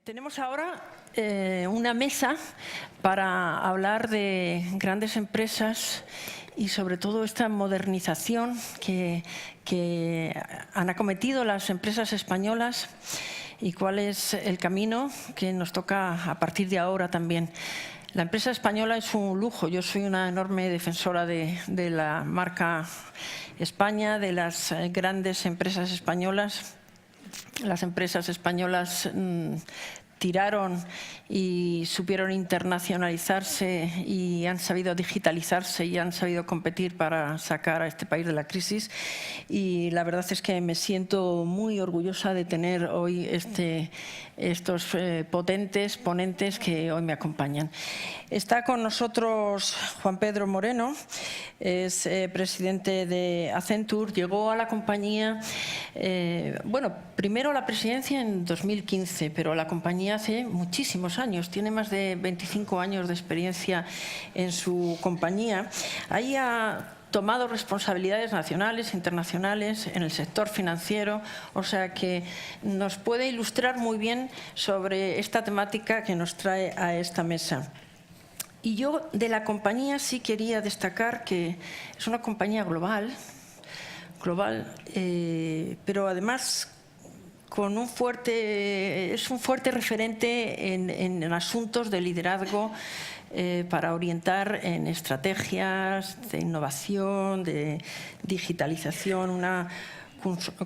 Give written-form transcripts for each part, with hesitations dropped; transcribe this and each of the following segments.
Tenemos ahora una mesa para hablar de grandes empresas y sobre todo esta modernización que han acometido las empresas españolas y cuál es el camino que nos toca a partir de ahora también. La empresa española es un lujo. Yo soy una enorme defensora de la marca España, de las grandes empresas españolas. Las empresas españolas tiraron y supieron internacionalizarse y han sabido digitalizarse y han sabido competir para sacar a este país de la crisis. Y la verdad es que me siento muy orgullosa de tener hoy estos potentes ponentes que hoy me acompañan. Está con nosotros Juan Pedro Moreno, es presidente de Accenture. Llegó a la compañía, bueno, primero a la presidencia en 2015, pero a la compañía hace muchísimos años. Tiene más de 25 años de experiencia en su compañía. Ahí ha tomado responsabilidades nacionales, internacionales, en el sector financiero, o sea que nos puede ilustrar muy bien sobre esta temática que nos trae a esta mesa. Y yo de la compañía sí quería destacar que es una compañía global, pero además con es un fuerte referente en asuntos de liderazgo para orientar en estrategias de innovación, de digitalización, una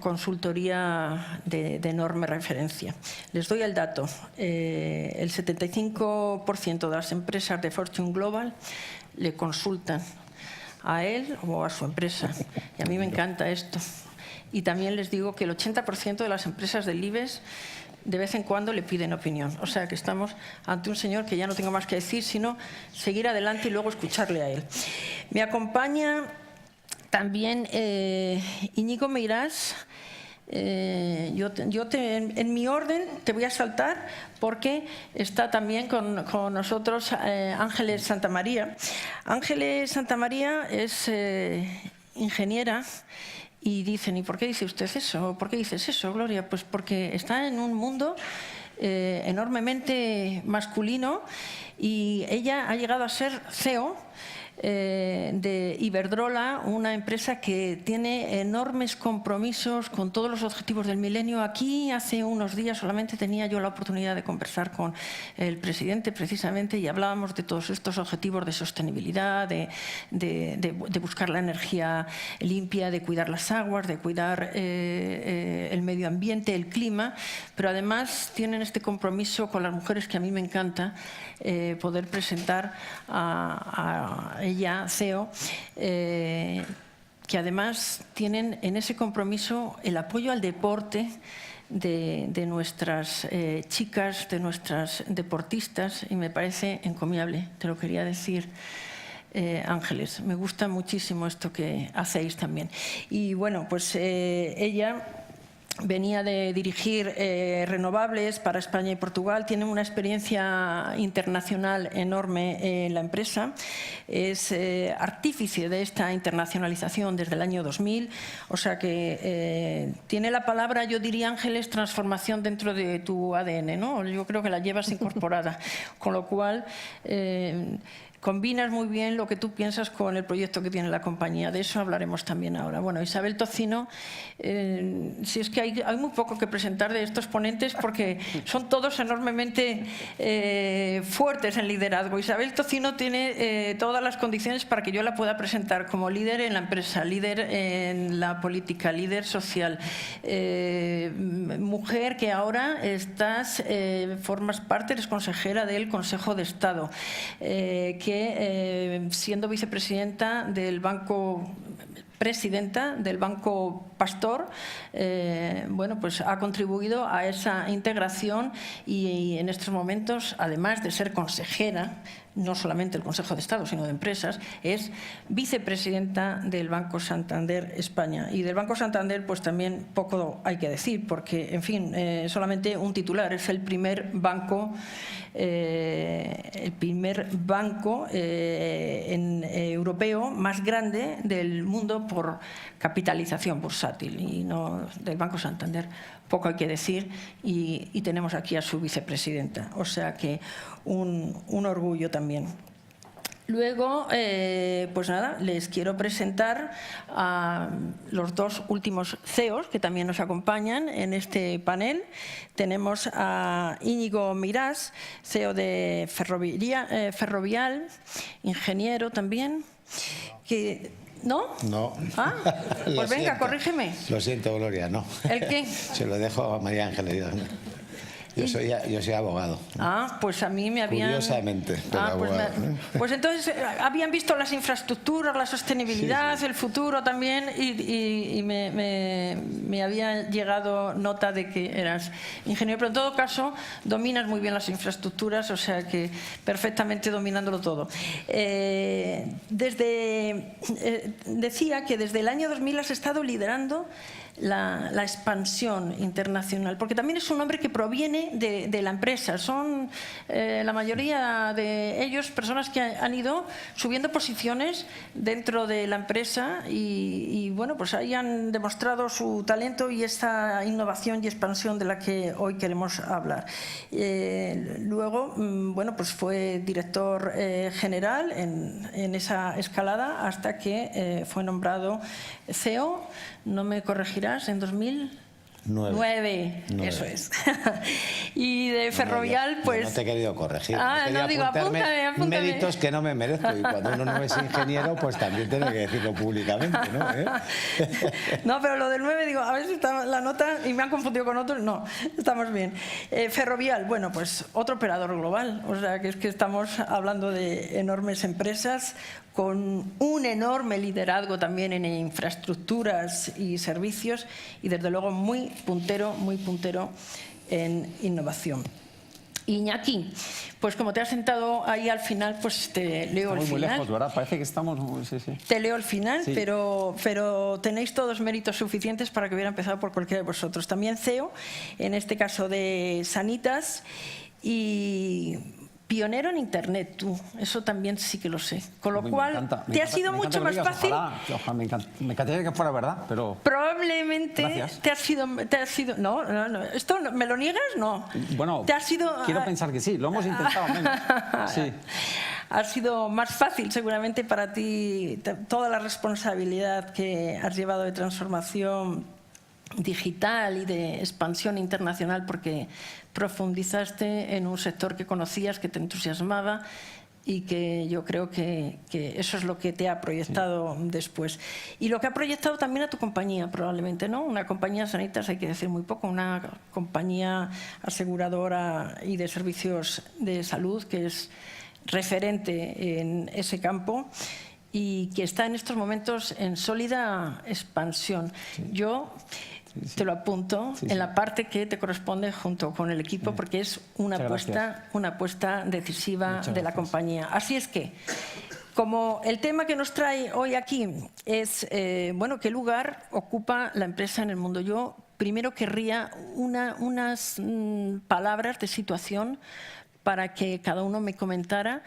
consultoría de enorme referencia. Les doy el dato. El 75% de las empresas de Fortune Global le consultan a él o a su empresa. Y a mí me encanta esto. Y también les digo que el 80% de las empresas del IBEX de vez en cuando le piden opinión. O sea que estamos ante un señor que ya no tengo más que decir, sino seguir adelante y luego escucharle a él. Me acompaña también Íñigo Meirás. En mi orden te voy a saltar porque está también con nosotros Ángeles Santamaría. Ángeles Santamaría es ingeniera. Y dicen, ¿y por qué dice usted eso? ¿Por qué dices eso, Gloria? Pues porque está en un mundo enormemente masculino y ella ha llegado a ser CEO de Iberdrola, una empresa que tiene enormes compromisos con todos los objetivos del milenio. Aquí hace unos días solamente tenía yo la oportunidad de conversar con el presidente precisamente y hablábamos de todos estos objetivos de sostenibilidad, de buscar la energía limpia, de cuidar las aguas, de cuidar el medio ambiente, el clima, pero además tienen este compromiso con las mujeres que a mí me encanta poder presentar a ella, CEO, que además tienen en ese compromiso el apoyo al deporte de nuestras chicas, de nuestras deportistas, y me parece encomiable, te lo quería decir. Ángeles, me gusta muchísimo esto que hacéis también. Y bueno, pues ella venía de dirigir renovables para España y Portugal, tiene una experiencia internacional enorme en la empresa, es artífice de esta internacionalización desde el año 2000, o sea que tiene la palabra, yo diría, Ángeles, transformación dentro de tu ADN, ¿no? Yo creo que la llevas incorporada, con lo cual combinas muy bien lo que tú piensas con el proyecto que tiene la compañía. De eso hablaremos también ahora. Bueno, Isabel Tocino, si es que hay muy poco que presentar de estos ponentes porque son todos enormemente fuertes en liderazgo. Isabel Tocino tiene todas las condiciones para que yo la pueda presentar como líder en la empresa, líder en la política, líder social, mujer que ahora formas parte, eres consejera del Consejo de Estado, que siendo vicepresidenta del Banco Pastor, bueno, pues ha contribuido a esa integración y en estos momentos, además de ser consejera no solamente el Consejo de Estado, sino de empresas, es vicepresidenta del Banco Santander España. Y del Banco Santander, pues también poco hay que decir, porque, en fin, solamente un titular, es el primer banco europeo más grande del mundo por capitalización bursátil, y no del Banco Santander poco hay que decir, y tenemos aquí a su vicepresidenta, o sea que un orgullo también. Luego, pues nada, les quiero presentar a los dos últimos CEOs que también nos acompañan en este panel. Tenemos a Íñigo Mirás, CEO de Ferrovial, ingeniero también. ¿No? No. Ah, pues venga, corrígeme. Lo siento, Gloria, no. ¿El qué? Se lo dejo a María Ángeles. Yo soy abogado. Ah, pues a mí me habían... Curiosamente, pero abogado. Pues entonces habían visto las infraestructuras, la sostenibilidad, sí. El futuro también, y me había llegado nota de que eras ingeniero, pero en todo caso dominas muy bien las infraestructuras, o sea que perfectamente dominándolo todo. Decía que desde el año 2000 has estado liderando la expansión internacional, porque también es un hombre que proviene de la empresa. Son la mayoría de ellos personas que han ido subiendo posiciones dentro de la empresa y bueno, pues ahí han demostrado su talento y esta innovación y expansión de la que hoy queremos hablar. Luego, bueno, pues fue director general en esa escalada hasta que fue nombrado CEO, no me corregirás, en 2009. Eso es. Y de Ferrovial, pues... No te he querido corregir. No digo, apúntame. Méritos que no me merezco. Y cuando uno no es ingeniero, pues también tiene que decirlo públicamente, ¿no? No, pero lo del 9, digo, a ver si está la nota y me han confundido con otros. No, estamos bien. Ferrovial, bueno, pues otro operador global. O sea, que es que estamos hablando de enormes empresas con un enorme liderazgo también en infraestructuras y servicios y desde luego muy puntero en innovación. Iñaki, pues como te has sentado ahí al final, pues te leo el final. Muy lejos, ¿verdad? Parece que estamos... Sí. Te leo el final, sí. pero tenéis todos méritos suficientes para que hubiera empezado por cualquiera de vosotros. También CEO, en este caso de Sanitas, y... pionero en Internet, tú. Eso también sí que lo sé. Con lo cual, te ha sido mucho más fácil. Ojalá, me encantaría que fuera verdad, pero... Probablemente te ha sido... No. ¿Esto me lo niegas? No. Bueno, quiero pensar que sí. Lo hemos intentado menos. Sí. Ha sido más fácil seguramente para ti toda la responsabilidad que has llevado de transformación digital y de expansión internacional, porque profundizaste en un sector que conocías, que te entusiasmaba y que yo creo que eso es lo que te ha proyectado después. Y lo que ha proyectado también a tu compañía, probablemente, ¿no? Una compañía Sanitas, hay que decir muy poco, una compañía aseguradora y de servicios de salud que es referente en ese campo y que está en estos momentos en sólida expansión. Sí. Yo te lo apunto en la parte que te corresponde junto con el equipo, porque es una apuesta decisiva de la compañía. Así es que, como el tema que nos trae hoy aquí es, bueno, ¿qué lugar ocupa la empresa en el mundo? Yo primero querría unas palabras de situación para que cada uno me comentara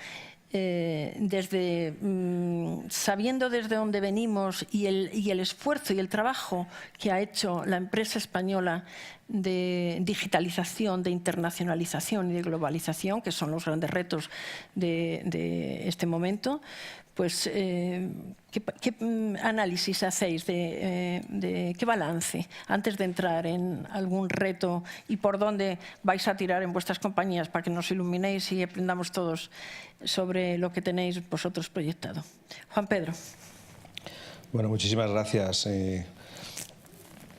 sabiendo desde dónde venimos y el esfuerzo y el trabajo que ha hecho la empresa española de digitalización, de internacionalización y de globalización, que son los grandes retos de este momento, pues ¿qué análisis hacéis de qué balance antes de entrar en algún reto y por dónde vais a tirar en vuestras compañías para que nos iluminéis y aprendamos todos sobre lo que tenéis vosotros proyectado? Juan Pedro. Bueno, muchísimas gracias.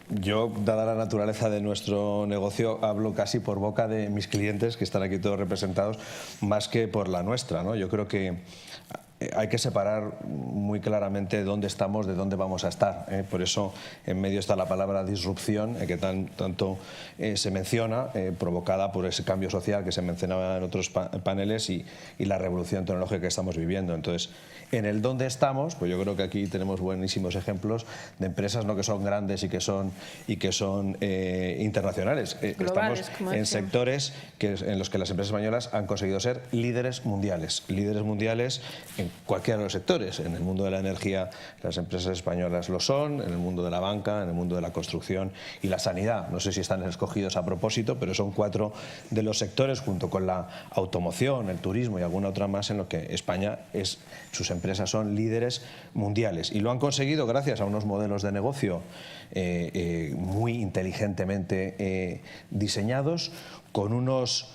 Yo, dada la naturaleza de nuestro negocio, hablo casi por boca de mis clientes, que están aquí todos representados, más que por la nuestra, ¿no? Yo creo que hay que separar muy claramente dónde estamos de dónde vamos a estar. Por eso en medio está la palabra disrupción, que tanto se menciona, provocada por ese cambio social que se mencionaba en otros paneles y la revolución tecnológica que estamos viviendo. Entonces, en el dónde estamos, pues yo creo que aquí tenemos buenísimos ejemplos de empresas, ¿no?, que son grandes y que son internacionales. Globales, estamos en sectores en los que las empresas españolas han conseguido ser líderes mundiales en cualquiera de los sectores. En el mundo de la energía las empresas españolas lo son, en el mundo de la banca, en el mundo de la construcción y la sanidad. No sé si están escogidos a propósito, pero son 4 de los sectores, junto con la automoción, el turismo y alguna otra más, en lo que España sus empresas son líderes mundiales. Y lo han conseguido gracias a unos modelos de negocio muy inteligentemente diseñados, con unos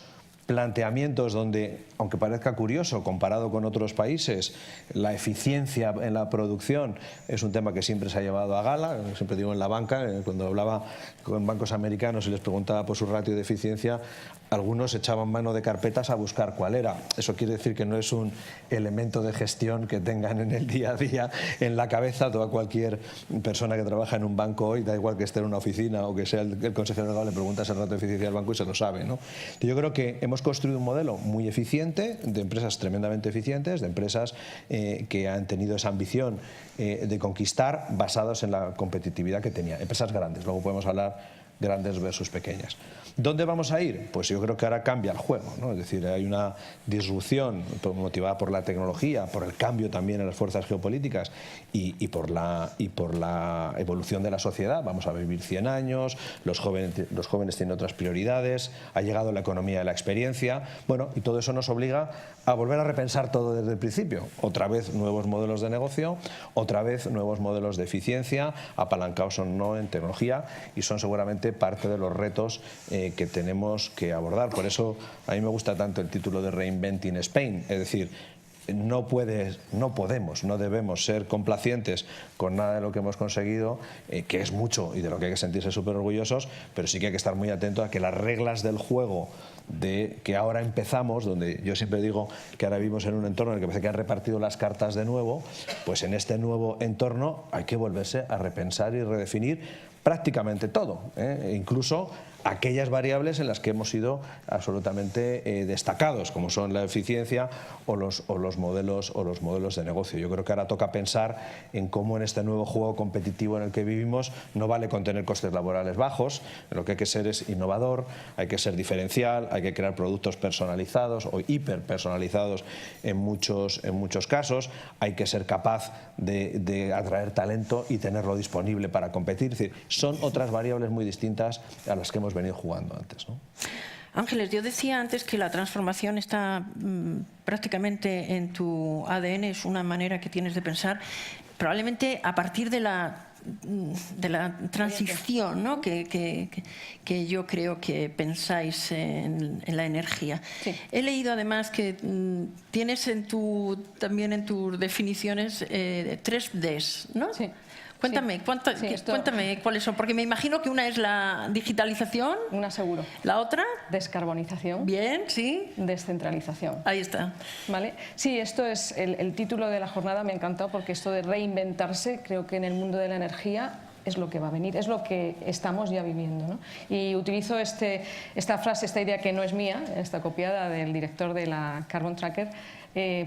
planteamientos donde, aunque parezca curioso, comparado con otros países, la eficiencia en la producción es un tema que siempre se ha llevado a gala. Siempre digo en la banca, cuando hablaba con bancos americanos y les preguntaba por su ratio de eficiencia, algunos echaban mano de carpetas a buscar cuál era. Eso quiere decir que no es un elemento de gestión que tengan en el día a día en la cabeza. Toda cualquier persona que trabaja en un banco hoy, da igual que esté en una oficina o que sea el consejero delegado, le preguntas el ratio de eficiencia del banco y se lo sabe, ¿no? Yo creo que hemos construido un modelo muy eficiente, de empresas tremendamente eficientes, de empresas que han tenido esa ambición de conquistar, basados en la competitividad que tenía. Empresas grandes, luego podemos hablar grandes versus pequeñas. ¿Dónde vamos a ir? Pues yo creo que ahora cambia el juego, ¿no? Es decir, hay una disrupción motivada por la tecnología, por el cambio también en las fuerzas geopolíticas y por la evolución de la sociedad. Vamos a vivir 100 años, los jóvenes tienen otras prioridades, ha llegado la economía de la experiencia, bueno, y todo eso nos obliga a volver a repensar todo desde el principio. Otra vez nuevos modelos de negocio, otra vez nuevos modelos de eficiencia, apalancados o no en tecnología, y son seguramente parte de los retos que tenemos que abordar. Por eso a mí me gusta tanto el título de Reinventing Spain, es decir, no podemos, no debemos ser complacientes con nada de lo que hemos conseguido, que es mucho y de lo que hay que sentirse súper orgullosos, pero sí que hay que estar muy atento a que las reglas del juego que ahora empezamos, donde yo siempre digo que ahora vivimos en un entorno en el que parece que han repartido las cartas de nuevo, pues en este nuevo entorno hay que volverse a repensar y redefinir prácticamente todo, incluso aquellas variables en las que hemos sido absolutamente destacados, como son la eficiencia o los modelos de negocio. Yo creo que ahora toca pensar en cómo en este nuevo juego competitivo en el que vivimos no vale con tener costes laborales bajos, lo que hay que ser es innovador, hay que ser diferencial, hay que crear productos personalizados o hiperpersonalizados en muchos casos, hay que ser capaz de atraer talento y tenerlo disponible para competir. Es decir, son otras variables muy distintas a las que hemos venido jugando antes, ¿no? Ángeles, yo decía antes que la transformación está prácticamente en tu ADN, es una manera que tienes de pensar, probablemente a partir de la transición, ¿no?, que yo creo que pensáis en la energía. Sí. He leído además que tienes también en tus definiciones 3 Ds, ¿no? Sí. Cuéntame, Sí, cuéntame cuáles son, porque me imagino que una es la digitalización. Una seguro. ¿La otra? Descarbonización. Bien, sí. Descentralización. Ahí está. ¿Vale? Sí, esto es el título de la jornada, me ha encantado porque esto de reinventarse, creo que en el mundo de la energía es lo que va a venir, es lo que estamos ya viviendo, ¿no? Y utilizo esta frase, esta idea que no es mía, está copiada del director de la Carbon Tracker,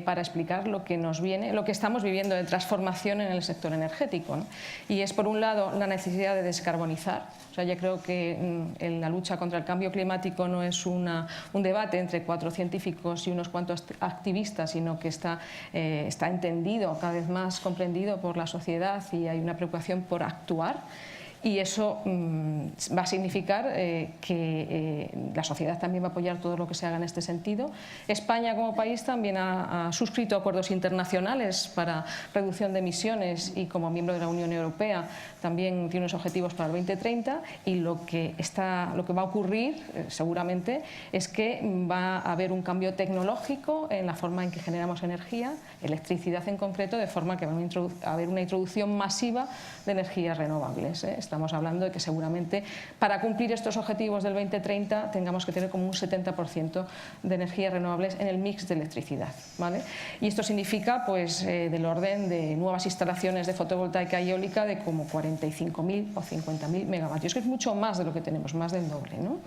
para explicar lo que nos viene, lo que estamos viviendo de transformación en el sector energético, ¿no? Y es, por un lado, la necesidad de descarbonizar. O sea, ya creo que la lucha contra el cambio climático no es un debate entre 4 científicos y unos cuantos activistas, sino que está entendido, cada vez más comprendido por la sociedad, y hay una preocupación por actuar. Y eso va a significar que la sociedad también va a apoyar todo lo que se haga en este sentido. España como país también ha suscrito acuerdos internacionales para reducción de emisiones y como miembro de la Unión Europea también tiene unos objetivos para el 2030, y lo que va a ocurrir seguramente es que va a haber un cambio tecnológico en la forma en que generamos energía, electricidad en concreto, de forma que va a haber una introducción masiva de energías renovables. Está estamos hablando de que seguramente para cumplir estos objetivos del 2030 tengamos que tener como un 70% de energías renovables en el mix de electricidad, ¿vale? Y esto significa pues del orden de nuevas instalaciones de fotovoltaica y eólica de como 45.000 o 50.000 megavatios, que es mucho más de lo que tenemos, más del doble, ¿no?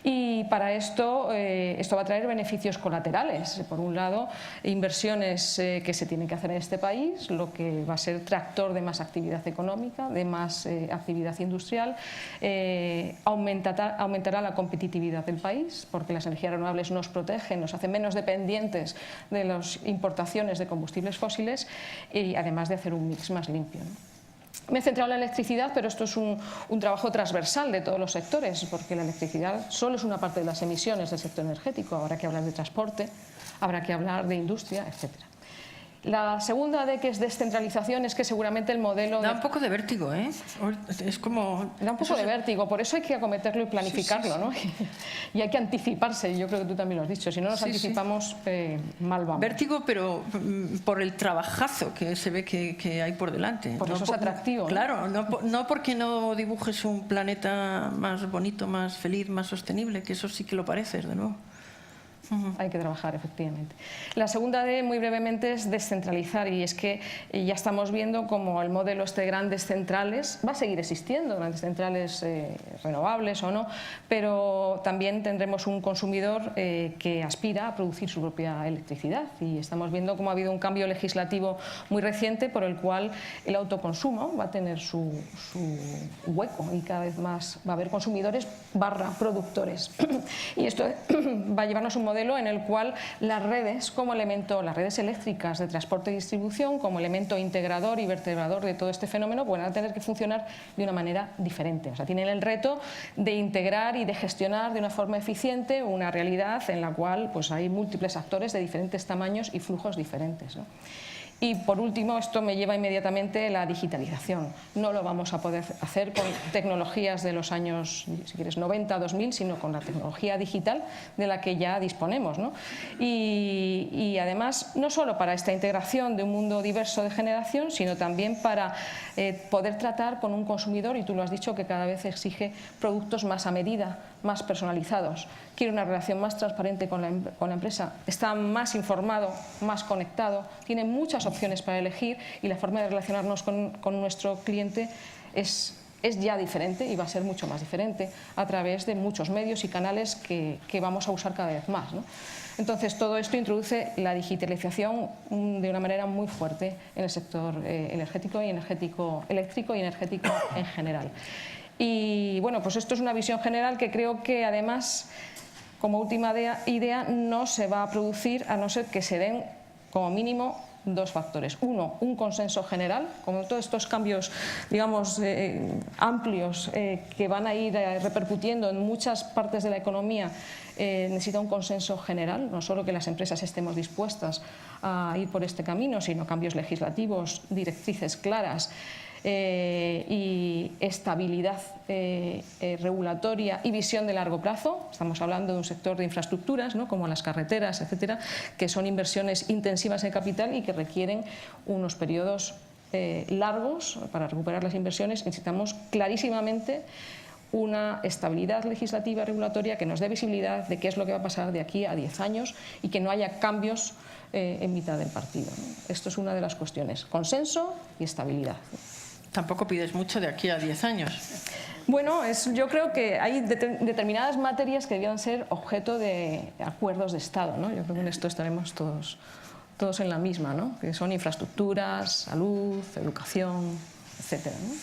Y para esto, esto va a traer beneficios colaterales. Por un lado, inversiones que se tienen que hacer en este país, lo que va a ser tractor de más actividad económica, de más actividad industrial, aumentará la competitividad del país, porque las energías renovables nos protegen, nos hacen menos dependientes de las importaciones de combustibles fósiles y además de hacer un mix más limpio, ¿no? Me he centrado en la electricidad, pero esto es un trabajo transversal de todos los sectores, porque la electricidad solo es una parte de las emisiones del sector energético. Habrá que hablar de transporte, habrá que hablar de industria, etcétera. La segunda D, que es descentralización, es que seguramente el modelo... Da un poco de vértigo, ¿eh? Es como... Da un poco de vértigo, por eso hay que acometerlo y planificarlo, ¿no? Y hay que anticiparse, yo creo que tú también lo has dicho, si no nos anticipamos, mal vamos. Vértigo, pero por el trabajazo que se ve que hay por delante. Por eso es atractivo. Claro, no porque no dibujes un planeta más bonito, más feliz, más sostenible, que eso sí que lo parece, de nuevo. Hay que trabajar, efectivamente. La segunda D, muy brevemente, es descentralizar, y es que ya estamos viendo como el modelo de grandes centrales va a seguir existiendo, grandes centrales renovables o no, pero también tendremos un consumidor que aspira a producir su propia electricidad, y estamos viendo cómo ha habido un cambio legislativo muy reciente por el cual el autoconsumo va a tener su hueco y cada vez más va a haber consumidores / productores. Y esto va a llevarnos a un modelo en el cual las redes como elemento, las redes eléctricas de transporte y distribución como elemento integrador y vertebrador de todo este fenómeno van a tener que funcionar de una manera diferente. O sea, tienen el reto de integrar y de gestionar de una forma eficiente una realidad en la cual pues, hay múltiples actores de diferentes tamaños y flujos diferentes, ¿no? Y por último, esto me lleva inmediatamente a la digitalización. No lo vamos a poder hacer con tecnologías de los años, si quieres, 90, 2000, sino con la tecnología digital de la que ya disponemos, ¿no? Y además, no solo para esta integración de un mundo diverso de generación, sino también para poder tratar con un consumidor, y tú lo has dicho, que cada vez exige productos más a medida, más personalizados. Quiere una relación más transparente con la empresa, está más informado, más conectado, tiene muchas opciones para elegir y la forma de relacionarnos con nuestro cliente es ya diferente y va a ser mucho más diferente a través de muchos medios y canales que vamos a usar cada vez más, ¿no? Entonces, todo esto introduce la digitalización de una manera muy fuerte en el sector eléctrico y energético en general. Y bueno, pues esto es una visión general que creo que además, como última idea, no se va a producir a no ser que se den como mínimo dos factores. Uno, un consenso general, como todos estos cambios, digamos, amplios que van a ir repercutiendo en muchas partes de la economía, necesita un consenso general, no solo que las empresas estemos dispuestas a ir por este camino, sino cambios legislativos, directrices claras, y estabilidad regulatoria y visión de largo plazo. Estamos hablando de un sector de infraestructuras, ¿no?, como las carreteras, etcétera, que son inversiones intensivas en capital y que requieren unos periodos largos para recuperar las inversiones. Necesitamos clarísimamente una estabilidad legislativa y regulatoria que nos dé visibilidad de qué es lo que va a pasar de aquí a 10 años y que no haya cambios en mitad del partido, ¿no? Esto es una de las cuestiones: consenso y estabilidad. Tampoco pides mucho de aquí a 10 años. Bueno, yo creo que hay determinadas materias que debían ser objeto de acuerdos de Estado, ¿no? Yo creo que en esto estaremos todos en la misma, ¿no? Que son infraestructuras, salud, educación, etcétera, ¿no?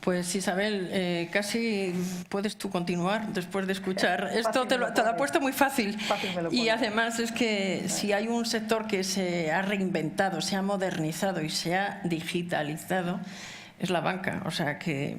Pues Isabel, casi puedes tú continuar después de escuchar. Esto te lo ha puesto muy fácil. Y además es que si hay un sector que se ha reinventado, se ha modernizado y se ha digitalizado, es la banca. O sea que,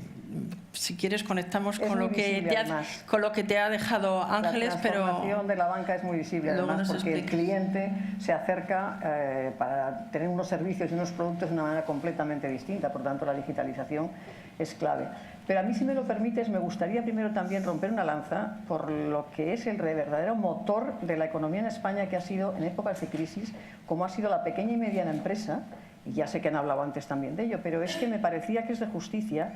si quieres, conectamos con lo que te ha dejado Ángeles, pero... La transformación de la banca es muy visible, además, porque el cliente se acerca para tener unos servicios y unos productos de una manera completamente distinta. Por tanto, la digitalización es clave. Pero a mí, si me lo permites, me gustaría primero también romper una lanza por lo que es el verdadero motor de la economía en España, que ha sido, en épocas de crisis, como ha sido la pequeña y mediana empresa. Y ya sé que han hablado antes también de ello, pero es que me parecía que es de justicia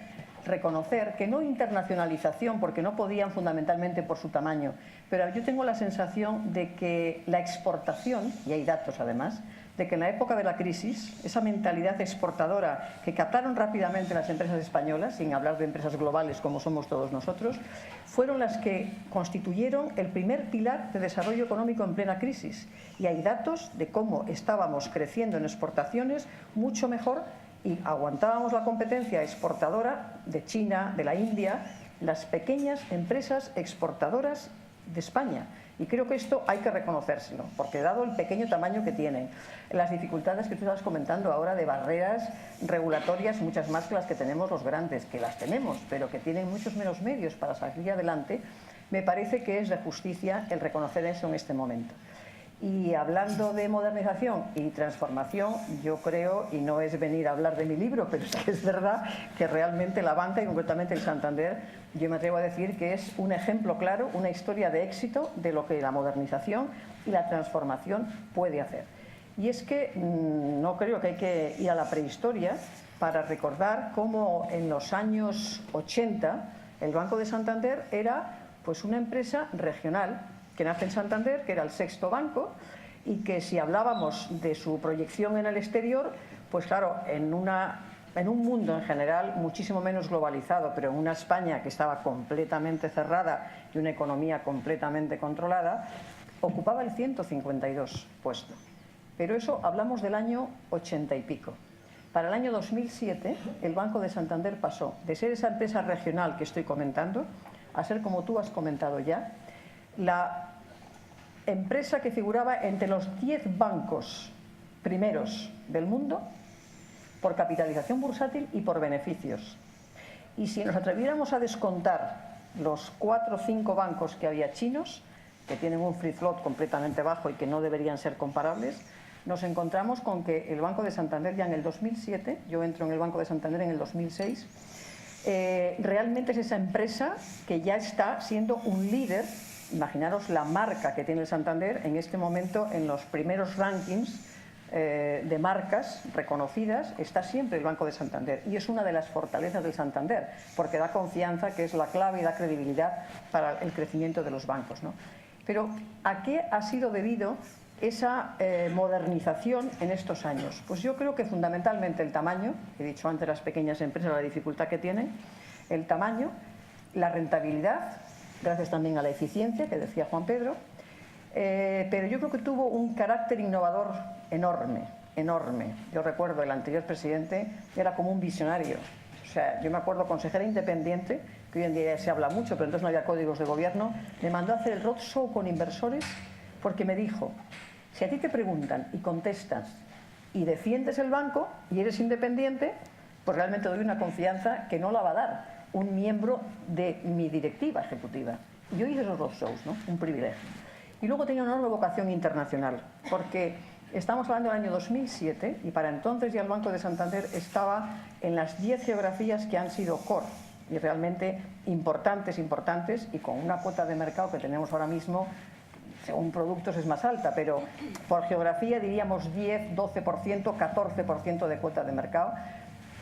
reconocer que no internacionalización, porque no podían fundamentalmente por su tamaño, pero yo tengo la sensación de que la exportación, y hay datos además, de que en la época de la crisis, esa mentalidad exportadora que captaron rápidamente las empresas españolas, sin hablar de empresas globales como somos todos nosotros, fueron las que constituyeron el primer pilar de desarrollo económico en plena crisis. Y hay datos de cómo estábamos creciendo en exportaciones mucho mejor y aguantábamos la competencia exportadora de China, de la India, las pequeñas empresas exportadoras de España. Y creo que esto hay que reconocérselo, porque dado el pequeño tamaño que tienen, las dificultades que tú estabas comentando ahora de barreras regulatorias, muchas más que las que tenemos los grandes, que las tenemos, pero que tienen muchos menos medios para salir adelante, me parece que es de justicia el reconocer eso en este momento. Y hablando de modernización y transformación, yo creo, y no es venir a hablar de mi libro, pero es verdad que realmente la banca, y concretamente el Santander, yo me atrevo a decir que es un ejemplo claro, una historia de éxito de lo que la modernización y la transformación puede hacer. Y es que no creo que hay que ir a la prehistoria para recordar cómo en los años 80 el Banco de Santander era pues una empresa regional que nace en Santander, que era el sexto banco, y que si hablábamos de su proyección en el exterior, pues claro, en un mundo en general muchísimo menos globalizado, pero en una España que estaba completamente cerrada y una economía completamente controlada, ocupaba el 152 puesto. Pero eso hablamos del año 80 y pico. Para el año 2007, el Banco de Santander pasó de ser esa empresa regional que estoy comentando a ser, como tú has comentado ya, la empresa que figuraba entre los 10 bancos primeros del mundo por capitalización bursátil y por beneficios. Y si nos atreviéramos a descontar los 4 o 5 bancos que había chinos, que tienen un free float completamente bajo y que no deberían ser comparables, nos encontramos con que el Banco de Santander ya en el 2007, yo entro en el Banco de Santander en el 2006, realmente es esa empresa que ya está siendo un líder. Imaginaros la marca que tiene el Santander en este momento en los primeros rankings de marcas reconocidas, está siempre el Banco de Santander, y es una de las fortalezas del Santander, porque da confianza, que es la clave, y da credibilidad para el crecimiento de los bancos, ¿no? Pero ¿a qué ha sido debido esa modernización en estos años? Pues yo creo que fundamentalmente el tamaño, he dicho antes las pequeñas empresas, la dificultad que tienen, el tamaño, la rentabilidad, gracias también a la eficiencia que decía Juan Pedro, pero yo creo que tuvo un carácter innovador enorme, enorme. Yo recuerdo el anterior presidente era como un visionario. O sea, yo me acuerdo, consejera independiente, que hoy en día ya se habla mucho, pero entonces no había códigos de gobierno, me mandó a hacer el roadshow con inversores porque me dijo, si a ti te preguntan y contestas y defiendes el banco y eres independiente, pues realmente doy una confianza que no la va a dar un miembro de mi directiva ejecutiva. Y yo hice esos roadshows, ¿no? Un privilegio. Y luego tenía una enorme vocación internacional, porque estamos hablando del año 2007 y para entonces ya el Banco de Santander estaba en las 10 geografías que han sido core y realmente importantes y con una cuota de mercado que tenemos ahora mismo, según productos es más alta, pero por geografía diríamos 10, 12%, 14% de cuota de mercado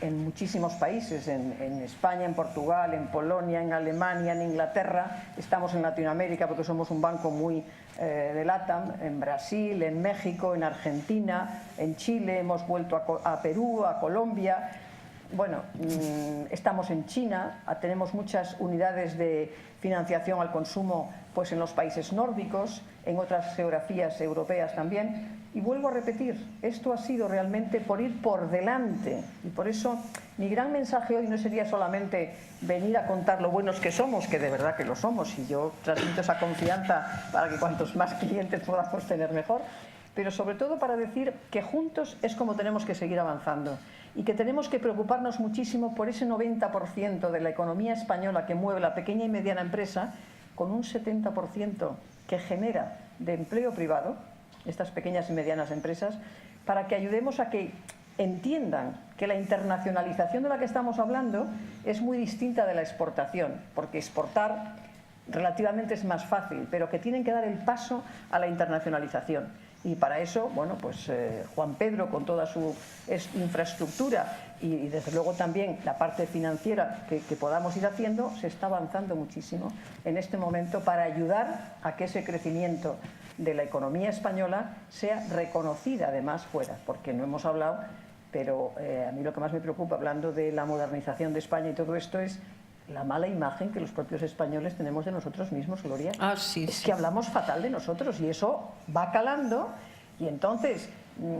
en muchísimos países, en España, en Portugal, en Polonia, en Alemania, en Inglaterra, estamos en Latinoamérica porque somos un banco muy de LATAM, en Brasil, en México, en Argentina, en Chile, hemos vuelto a Perú, a Colombia, bueno, estamos en China, tenemos muchas unidades de financiación al consumo pues en los países nórdicos, en otras geografías europeas también. Y vuelvo a repetir, esto ha sido realmente por ir por delante. Y por eso mi gran mensaje hoy no sería solamente venir a contar lo buenos que somos, que de verdad que lo somos, y yo transmito esa confianza para que cuantos más clientes podamos tener mejor, pero sobre todo para decir que juntos es como tenemos que seguir avanzando y que tenemos que preocuparnos muchísimo por ese 90% de la economía española que mueve la pequeña y mediana empresa, con un 70% que genera de empleo privado, estas pequeñas y medianas empresas, para que ayudemos a que entiendan que la internacionalización de la que estamos hablando es muy distinta de la exportación, porque exportar relativamente es más fácil, pero que tienen que dar el paso a la internacionalización. Y para eso, bueno, pues Juan Pedro, con toda su infraestructura y desde luego también la parte financiera que podamos ir haciendo, se está avanzando muchísimo en este momento para ayudar a que ese crecimiento de la economía española sea reconocida además fuera, porque no hemos hablado, pero a mí lo que más me preocupa hablando de la modernización de España y todo esto es la mala imagen que los propios españoles tenemos de nosotros mismos, Gloria. Es que hablamos fatal de nosotros y eso va calando, y entonces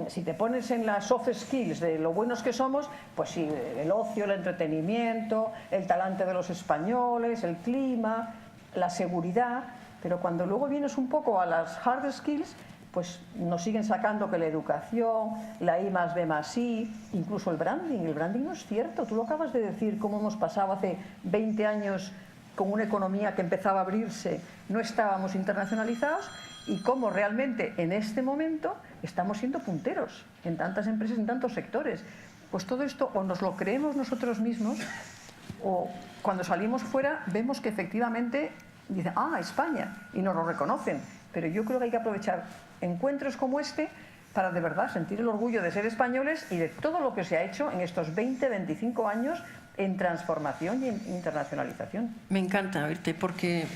si te pones en las soft skills de lo buenos que somos, pues sí, el ocio, el entretenimiento, el talante de los españoles, el clima, la seguridad, pero cuando luego vienes un poco a las hard skills, pues nos siguen sacando que la educación, la I+D+I, incluso el branding no es cierto. Tú lo acabas de decir, cómo hemos pasado hace 20 años con una economía que empezaba a abrirse, no estábamos internacionalizados, y cómo realmente en este momento estamos siendo punteros en tantas empresas, en tantos sectores. Pues todo esto o nos lo creemos nosotros mismos, o cuando salimos fuera vemos que efectivamente dicen, España, y nos lo reconocen. Pero yo creo que hay que aprovechar encuentros como este para de verdad sentir el orgullo de ser españoles y de todo lo que se ha hecho en estos 20, 25 años en transformación y en internacionalización. Me encanta oírte, porque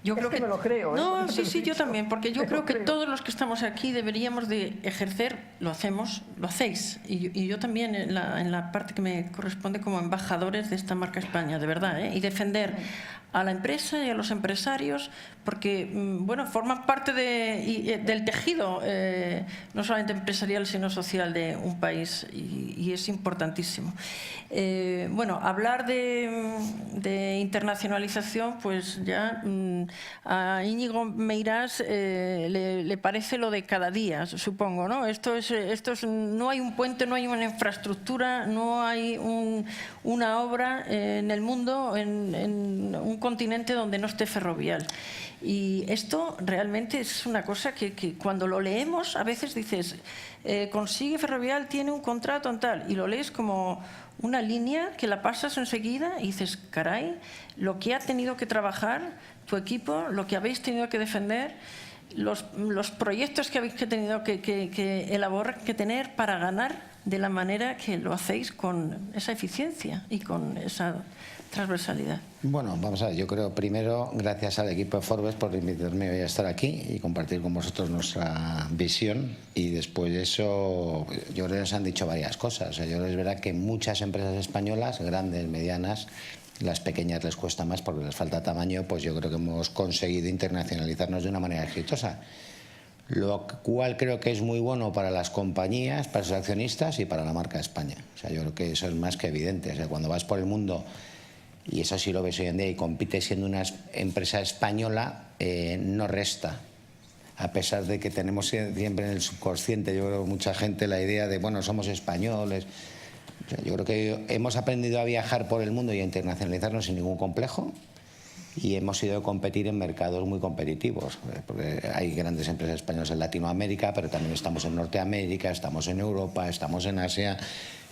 yo creo que... me lo creo. No, sí, yo también, porque yo creo que todos los que estamos aquí deberíamos de ejercer, lo hacemos, lo hacéis, y yo también en la parte que me corresponde como embajadores de esta marca España, de verdad, y defender a la empresa y a los empresarios, porque bueno, forman parte del tejido, no solamente empresarial, sino social de un país, y es importantísimo. Bueno, hablar de internacionalización, pues ya a Íñigo Meirás le parece lo de cada día, supongo, ¿no? Esto es, no hay un puente, no hay una infraestructura, no hay una obra en el mundo, en un continente donde no esté ferrovial. Y esto realmente es una cosa que cuando lo leemos a veces dices, consigue Ferrovial, tiene un contrato en tal, y lo lees como una línea que la pasas enseguida y dices, caray, lo que ha tenido que trabajar tu equipo, lo que habéis tenido que defender, los proyectos que habéis tenido que elaborar, que tener para ganar de la manera que lo hacéis, con esa eficiencia y con esa transversalidad. Bueno, vamos a ver, yo creo primero, gracias al equipo de Forbes por invitarme hoy a estar aquí y compartir con vosotros nuestra visión, y después de eso yo creo que nos han dicho varias cosas. O sea, yo creo que es verdad que muchas empresas españolas, grandes, medianas, las pequeñas les cuesta más porque les falta tamaño, pues yo creo que hemos conseguido internacionalizarnos de una manera exitosa. Lo cual creo que es muy bueno para las compañías, para sus accionistas y para la marca España. O sea, yo creo que eso es más que evidente. O sea, cuando vas por el mundo, y eso sí lo ves hoy en día, y compites siendo una empresa española, no resta. A pesar de que tenemos siempre en el subconsciente, yo creo, mucha gente la idea de, bueno, somos españoles. O sea, yo creo que hemos aprendido a viajar por el mundo y a internacionalizarnos sin ningún complejo. Y hemos ido a competir en mercados muy competitivos, porque hay grandes empresas españolas en Latinoamérica, pero también estamos en Norteamérica, estamos en Europa, estamos en Asia.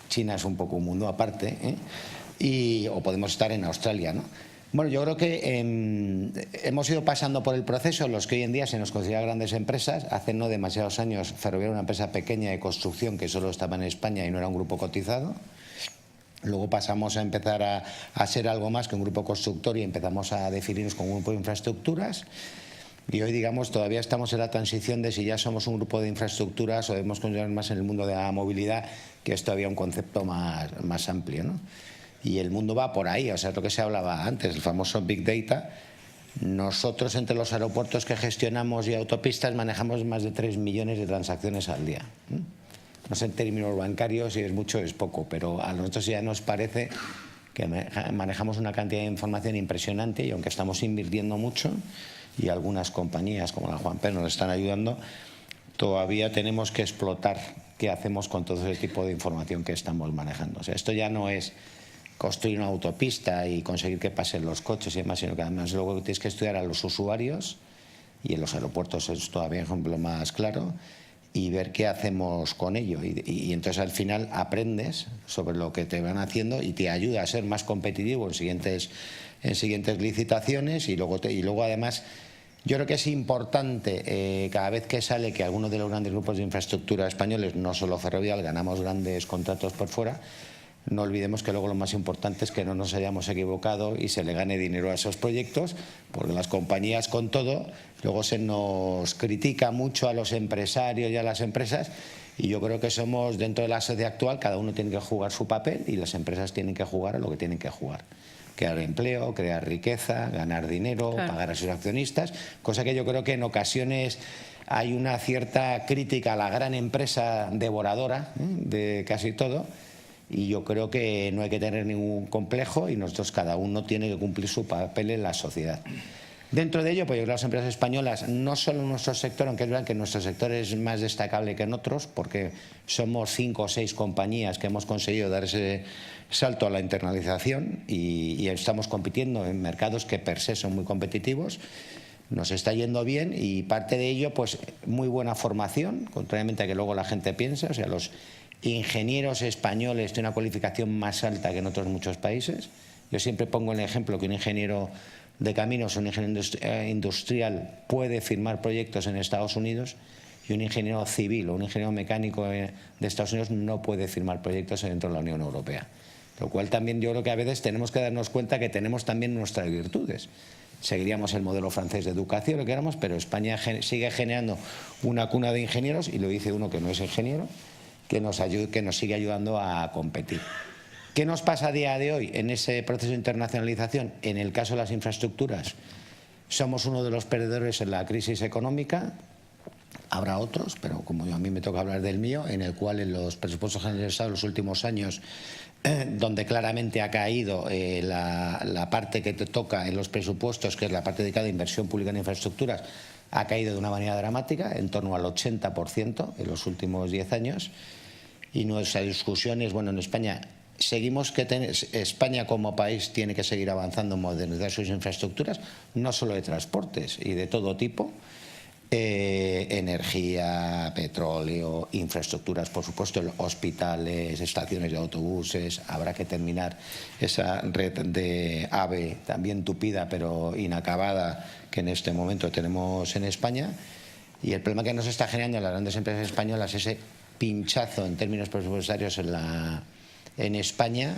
China es un poco un mundo aparte, o podemos estar en Australia, ¿no? Bueno, yo creo que hemos ido pasando por el proceso. Los que hoy en día se nos consideran grandes empresas, hace no demasiados años Ferrovial era una empresa pequeña de construcción que solo estaba en España y no era un grupo cotizado. Luego pasamos a empezar a ser algo más que un grupo constructor y empezamos a definirnos como un grupo de infraestructuras. Y hoy, digamos, todavía estamos en la transición de si ya somos un grupo de infraestructuras o debemos considerar más en el mundo de la movilidad, que es todavía un concepto más amplio, ¿no? Y el mundo va por ahí, o sea, es lo que se hablaba antes, el famoso Big Data. Nosotros, entre los aeropuertos que gestionamos y autopistas, manejamos más de 3 millones de transacciones al día. No sé en términos bancarios si es mucho o es poco, pero a nosotros ya nos parece que manejamos una cantidad de información impresionante, y aunque estamos invirtiendo mucho y algunas compañías como la Juan Pedro nos están ayudando, todavía tenemos que explotar qué hacemos con todo ese tipo de información que estamos manejando. O sea, esto ya no es construir una autopista y conseguir que pasen los coches y demás, sino que además luego tienes que estudiar a los usuarios, y en los aeropuertos es todavía un ejemplo más claro, y ver qué hacemos con ello. Y entonces al final aprendes sobre lo que te van haciendo y te ayuda a ser más competitivo en siguientes licitaciones, y luego además Yo creo que es importante, cada vez que sale que algunos de los grandes grupos de infraestructura españoles, no solo Ferrovial, ganamos grandes contratos por fuera, no olvidemos que luego lo más importante es que no nos hayamos equivocado y se le gane dinero a esos proyectos, porque las compañías con todo, luego se nos critica mucho a los empresarios y a las empresas, y yo creo que somos, dentro de la sociedad actual, cada uno tiene que jugar su papel y las empresas tienen que jugar a lo que tienen que jugar. Crear empleo, crear riqueza, ganar dinero, claro, pagar a sus accionistas, cosa que yo creo que en ocasiones hay una cierta crítica a la gran empresa devoradora de casi todo, y yo creo que no hay que tener ningún complejo y nosotros cada uno tiene que cumplir su papel en la sociedad. Dentro de ello, pues yo creo que las empresas españolas, no solo en nuestro sector, aunque es verdad que nuestro sector es más destacable que en otros, porque somos 5 o 6 compañías que hemos conseguido dar ese salto a la internalización y estamos compitiendo en mercados que per se son muy competitivos. Nos está yendo bien y parte de ello, pues muy buena formación, contrariamente a que luego la gente piensa, o sea, los ingenieros españoles tienen una cualificación más alta que en otros muchos países. Yo siempre pongo el ejemplo que un ingeniero de caminos o un ingeniero industrial puede firmar proyectos en Estados Unidos y un ingeniero civil o un ingeniero mecánico de Estados Unidos no puede firmar proyectos dentro de la Unión Europea. Lo cual también yo creo que a veces tenemos que darnos cuenta que tenemos también nuestras virtudes. Seguiríamos el modelo francés de educación, lo que queramos, pero España sigue generando una cuna de ingenieros, y lo dice uno que no es ingeniero, que nos sigue ayudando a competir. ¿Qué nos pasa a día de hoy en ese proceso de internacionalización? En el caso de las infraestructuras, somos uno de los perdedores en la crisis económica. Habrá otros, pero como a mí me toca hablar del mío, en el cual en los presupuestos generales del Estado en los últimos años, donde claramente ha caído la parte que te toca en los presupuestos, que es la parte dedicada a inversión pública en infraestructuras, ha caído de una manera dramática, en torno al 80% en los últimos 10 años. Y nuestra discusión es, bueno, en España seguimos España como país tiene que seguir avanzando en modernizar sus infraestructuras, no solo de transportes y de todo tipo, energía, petróleo, infraestructuras, por supuesto, hospitales, estaciones de autobuses. Habrá que terminar esa red de AVE, también tupida pero inacabada, que en este momento tenemos en España. Y el problema que nos está generando en las grandes empresas españolas, ese pinchazo en términos presupuestarios en España,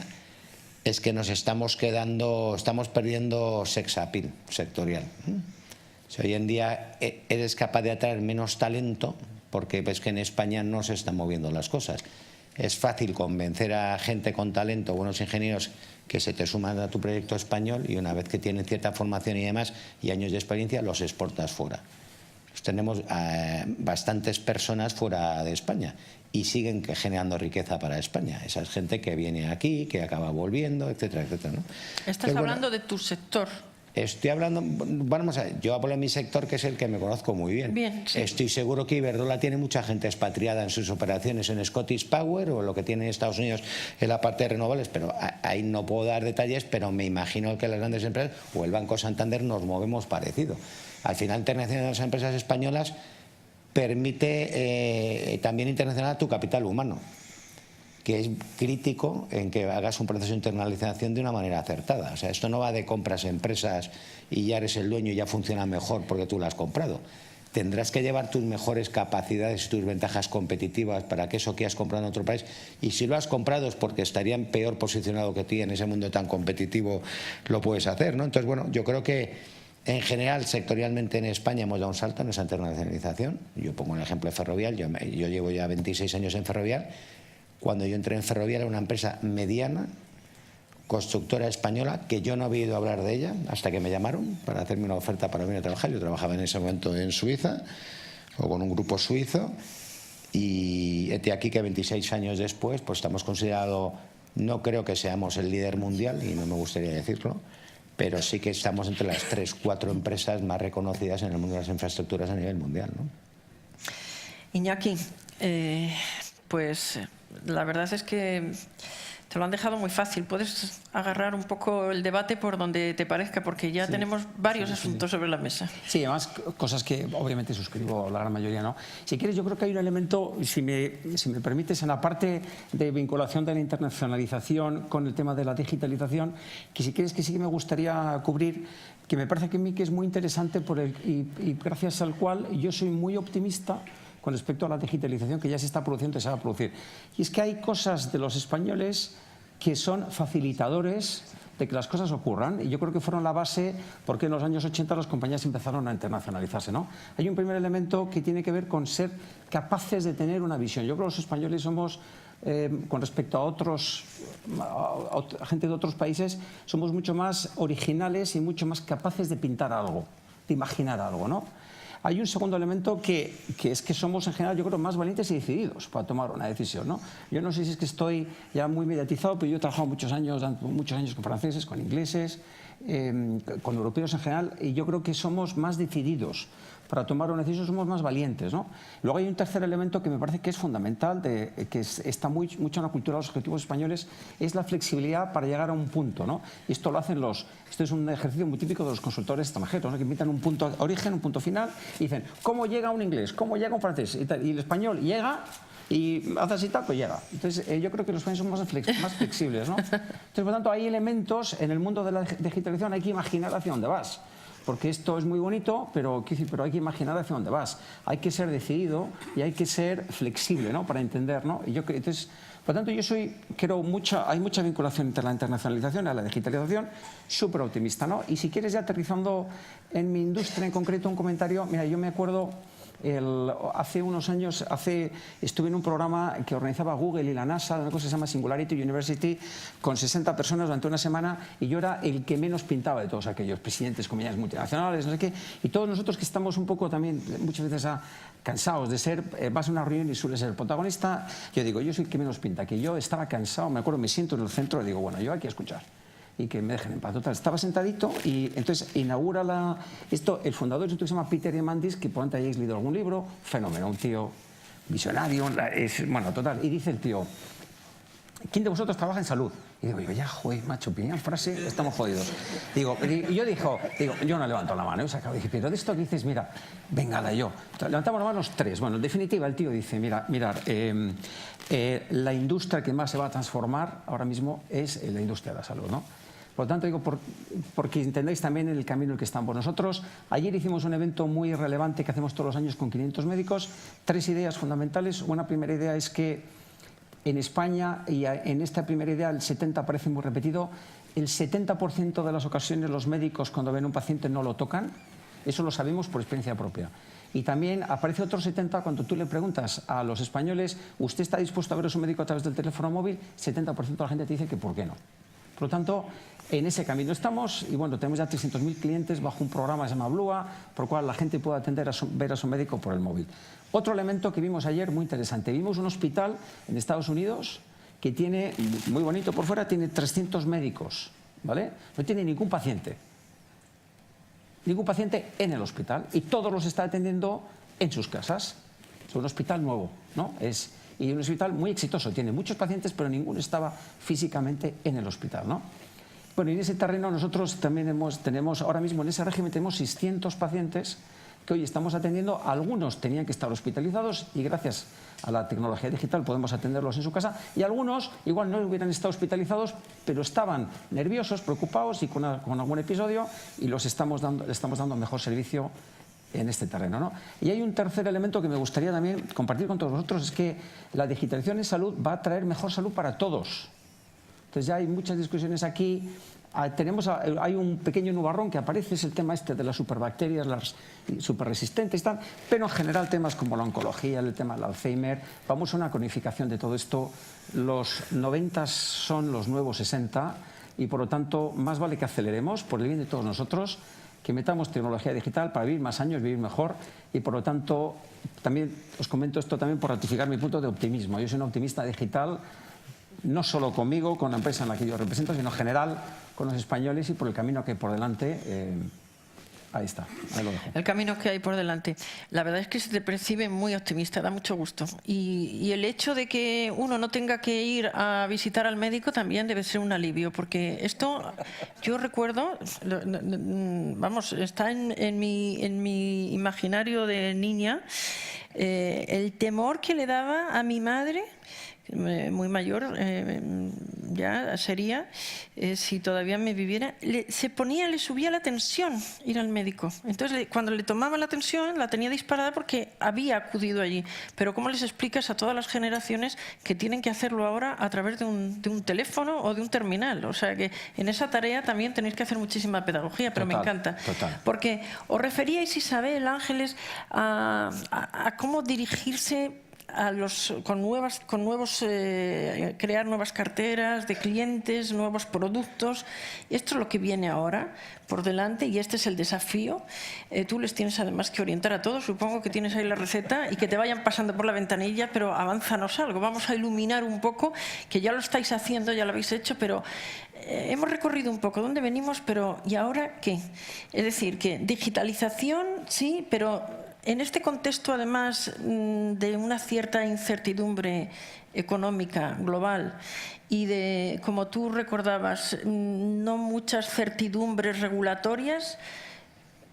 es que nos estamos perdiendo sex appeal sectorial. Si hoy en día eres capaz de atraer menos talento, porque ves que en España no se están moviendo las cosas. Es fácil convencer a gente con talento, buenos ingenieros, que se te suman a tu proyecto español, y una vez que tienen cierta formación y demás y años de experiencia, los exportas fuera. Pues tenemos bastantes personas fuera de España y siguen generando riqueza para España. Esa es gente que viene aquí, que acaba volviendo, etcétera, etcétera, ¿no? Estás hablando de tu sector. Estoy hablando, vamos a ver, yo hablo de mi sector, que es el que me conozco muy bien. Bien, sí. Estoy seguro que Iberdrola tiene mucha gente expatriada en sus operaciones en Scottish Power o lo que tiene en Estados Unidos en la parte de renovables, pero ahí no puedo dar detalles, pero me imagino que las grandes empresas o el Banco Santander nos movemos parecido. Al final, internacionalizar las empresas españolas permite también internacionalizar tu capital humano, que es crítico en que hagas un proceso de internalización de una manera acertada. O sea, esto no va de compras empresas y ya eres el dueño y ya funciona mejor porque tú la has comprado. Tendrás que llevar tus mejores capacidades y tus ventajas competitivas para que eso que has comprado en otro país, y si lo has comprado es porque estarían peor posicionado que ti en ese mundo tan competitivo, lo puedes hacer, ¿no? Entonces, bueno, yo creo que en general, sectorialmente en España hemos dado un salto en esa internacionalización. Yo pongo el ejemplo de Ferrovial, yo llevo ya 26 años en Ferrovial. Cuando yo entré en Ferrovial era una empresa mediana, constructora española, que yo no había ido a hablar de ella hasta que me llamaron para hacerme una oferta para venir a trabajar. Yo trabajaba en ese momento en Suiza, o con un grupo suizo, y hete aquí que 26 años después pues estamos considerados, no creo que seamos el líder mundial, y no me gustaría decirlo, pero sí que estamos entre las 3-4 empresas más reconocidas en el mundo de las infraestructuras a nivel mundial, ¿no? Iñaki, pues la verdad es que te lo han dejado muy fácil. Puedes agarrar un poco el debate por donde te parezca, porque ya tenemos varios asuntos sobre la mesa. Sí, además cosas que obviamente suscribo la gran mayoría, ¿no? Si quieres, yo creo que hay un elemento, si me permites, en la parte de vinculación de la internacionalización con el tema de la digitalización, que si quieres que sí que me gustaría cubrir, que me parece que a mí que es muy interesante y gracias al cual yo soy muy optimista con respecto a la digitalización que ya se está produciendo y se va a producir. Y es que hay cosas de los españoles que son facilitadores de que las cosas ocurran, y yo creo que fueron la base porque en los años 80 las compañías empezaron a internacionalizarse, ¿no? Hay un primer elemento que tiene que ver con ser capaces de tener una visión. Yo creo que los españoles somos, con respecto a gente de otros países, somos mucho más originales y mucho más capaces de pintar algo, de imaginar algo, ¿no? Hay un segundo elemento que es que somos en general, yo creo, más valientes y decididos para tomar una decisión, ¿no? Yo no sé si es que estoy ya muy mediatizado, pero yo he trabajado muchos años con franceses, con ingleses, con europeos en general, y yo creo que somos más decididos para tomar una decisión, somos más valientes, ¿no? Luego hay un tercer elemento que me parece que es fundamental, que está mucho en la cultura de los ejecutivos españoles, es la flexibilidad para llegar a un punto, ¿no? Y esto lo hacen esto es un ejercicio muy típico de los consultores extranjeros, ¿no? Que invitan un punto de origen, un punto final, y dicen, ¿cómo llega un inglés? ¿Cómo llega un francés? Y el español llega y hace así tal, pues llega. Entonces, yo creo que los españoles son más flexibles, ¿no? Entonces, por tanto, hay elementos en el mundo de la digitalización, hay que imaginar hacia dónde vas. Porque esto es muy bonito, pero hay que imaginar hacia dónde vas. Hay que ser decidido y hay que ser flexible, ¿no? Para entender, ¿no? Entonces, por lo tanto, hay mucha vinculación entre la internacionalización y la digitalización, súper optimista, ¿no? Y si quieres, ya aterrizando en mi industria en concreto, un comentario. Mira, yo me acuerdo, hace unos años estuve en un programa que organizaba Google y la NASA, una cosa que se llama Singularity University, con 60 personas durante una semana, y yo era el que menos pintaba de todos aquellos presidentes, compañías multinacionales, no sé qué, y todos nosotros que estamos un poco también muchas veces cansados de ser, vas a una reunión y suele ser el protagonista, yo digo, yo soy el que menos pinta, que yo estaba cansado, me acuerdo, me siento en el centro y digo, bueno, yo aquí a escuchar y que me dejen en paz. Total, estaba sentadito y entonces inaugura esto, el fundador es un tío que se llama Peter Diamandis, que por antes hayáis leído algún libro, fenómeno, un tío visionario, bueno, total, y dice el tío, ¿quién de vosotros trabaja en salud? Y digo, ya, joder, macho, primera frase, estamos jodidos. Y yo digo, yo no levanto la mano, y dije, pero de esto que dices, mira, venga, yo. Levantamos la mano los tres. Bueno, en definitiva, el tío dice, mirad, la industria que más se va a transformar ahora mismo es la industria de la salud, ¿no? Por lo tanto, digo, porque entendáis también el camino en el que estamos nosotros. Ayer hicimos un evento muy relevante que hacemos todos los años con 500 médicos. 3 ideas fundamentales. Una primera idea es que en España, y en esta primera idea, el 70 parece muy repetido, el 70% de las ocasiones los médicos cuando ven a un paciente no lo tocan. Eso lo sabemos por experiencia propia. Y también aparece otro 70 cuando tú le preguntas a los españoles, ¿usted está dispuesto a ver a su médico a través del teléfono móvil? 70% de la gente te dice que ¿por qué no? Por lo tanto, en ese camino estamos y bueno, tenemos ya 300.000 clientes bajo un programa que se llama Blua, por el cual la gente puede ver a su médico por el móvil. Otro elemento que vimos ayer muy interesante, vimos un hospital en Estados Unidos que tiene, muy bonito por fuera, tiene 300 médicos, ¿vale? No tiene ningún paciente en el hospital y todos los está atendiendo en sus casas. Es un hospital nuevo, ¿no? Y un hospital muy exitoso, tiene muchos pacientes, pero ninguno estaba físicamente en el hospital, ¿no? Bueno, y en ese terreno nosotros también tenemos, ahora mismo en ese régimen tenemos 600 pacientes que hoy estamos atendiendo. Algunos tenían que estar hospitalizados y gracias a la tecnología digital podemos atenderlos en su casa, y algunos igual no hubieran estado hospitalizados, pero estaban nerviosos, preocupados y con algún episodio, y le estamos dando mejor servicio en este terreno, ¿no? Y hay un tercer elemento que me gustaría también compartir con todos vosotros, es que la digitalización en salud va a traer mejor salud para todos. Entonces ya hay muchas discusiones aquí. Hay un pequeño nubarrón que aparece, es el tema de las superbacterias, las superresistentes y tal, pero en general temas como la oncología, el tema del Alzheimer, vamos a una cronificación de todo esto. Los 90 son los nuevos 60 y por lo tanto más vale que aceleremos por el bien de todos nosotros, que metamos tecnología digital para vivir más años, vivir mejor, y por lo tanto también os comento esto también por ratificar mi punto de optimismo. Yo soy un optimista digital, no solo conmigo, con la empresa en la que yo represento, sino en general con los españoles y por el camino que hay por delante Ahí está, ahí lo dejo. El camino que hay por delante. La verdad es que se te percibe muy optimista, da mucho gusto. Y el hecho de que uno no tenga que ir a visitar al médico también debe ser un alivio, porque esto, yo recuerdo, vamos, está en mi imaginario de niña, el temor que le daba a mi madre, muy mayor ya sería, si todavía me viviera, le subía la tensión ir al médico. Entonces, cuando le tomaba la tensión, la tenía disparada porque había acudido allí. Pero ¿cómo les explicas a todas las generaciones que tienen que hacerlo ahora a través de un teléfono o de un terminal? O sea, que en esa tarea también tenéis que hacer muchísima pedagogía, pero Total, me encanta. total. Porque os referíais, Isabel, Ángeles, a cómo dirigirse crear nuevas carteras de clientes, nuevos productos. Esto es lo que viene ahora por delante y este es el desafío. Tú les tienes además que orientar a todos. Supongo que tienes ahí la receta y que te vayan pasando por la ventanilla, pero avánzanos algo. Vamos a iluminar un poco, que ya lo estáis haciendo, ya lo habéis hecho, pero hemos recorrido un poco dónde venimos, pero ¿y ahora qué? Es decir, que digitalización, sí, pero en este contexto, además de una cierta incertidumbre económica global y de, como tú recordabas, no muchas certidumbres regulatorias,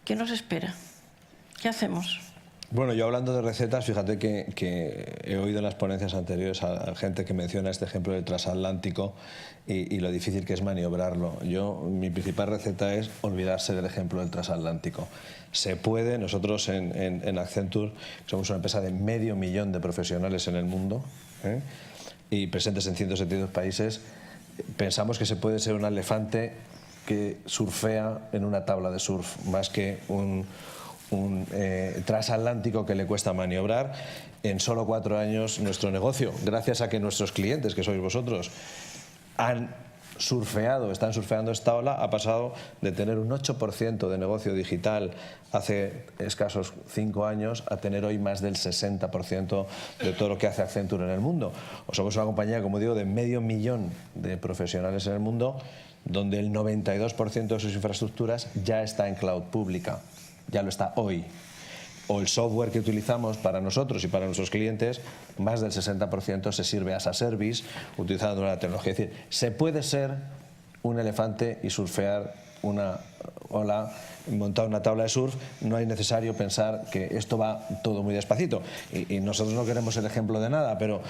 ¿qué nos espera? ¿Qué hacemos? Bueno, yo hablando de recetas, fíjate que he oído en las ponencias anteriores a gente que menciona este ejemplo del transatlántico y lo difícil que es maniobrarlo. Mi principal receta es olvidarse del ejemplo del transatlántico. Se puede, nosotros en Accenture somos una empresa de 500.000 de profesionales en el mundo y presentes en 172 países, pensamos que se puede ser un elefante que surfea en una tabla de surf, más que un transatlántico que le cuesta maniobrar. En solo 4 años nuestro negocio, gracias a que nuestros clientes, que sois vosotros, están surfeando esta ola, ha pasado de tener un 8% de negocio digital hace escasos 5 años a tener hoy más del 60% de todo lo que hace Accenture en el mundo. O somos una compañía, como digo, de 500.000 de profesionales en el mundo, donde el 92% de sus infraestructuras ya está en cloud pública. Ya lo está hoy. O el software que utilizamos para nosotros y para nuestros clientes, más del 60% se sirve as a service utilizando una tecnología. Es decir, se puede ser un elefante y surfear una ola, montar una tabla de surf, no es necesario pensar que esto va todo muy despacito. Y nosotros no queremos el ejemplo de nada, pero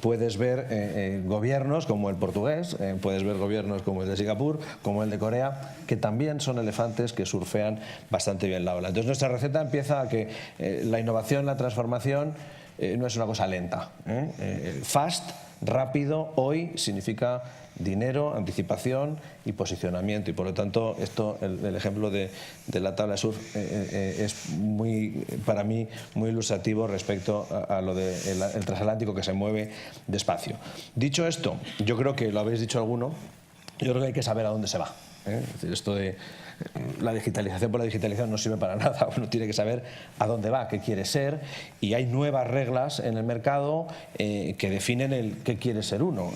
puedes ver gobiernos como el portugués, puedes ver gobiernos como el de Singapur, como el de Corea, que también son elefantes que surfean bastante bien la ola. Entonces nuestra receta empieza a que la innovación, la transformación no es una cosa lenta. Fast, rápido, hoy significa dinero, anticipación y posicionamiento, y por lo tanto el ejemplo de la tabla de surf es para mí muy ilustrativo respecto a lo del transatlántico que se mueve despacio. Dicho esto, yo creo que lo habéis dicho alguno, yo creo que hay que saber a dónde se va. Es decir, esto de la digitalización por la digitalización no sirve para nada. Uno tiene que saber a dónde va, qué quiere ser, y hay nuevas reglas en el mercado que definen qué quiere ser uno.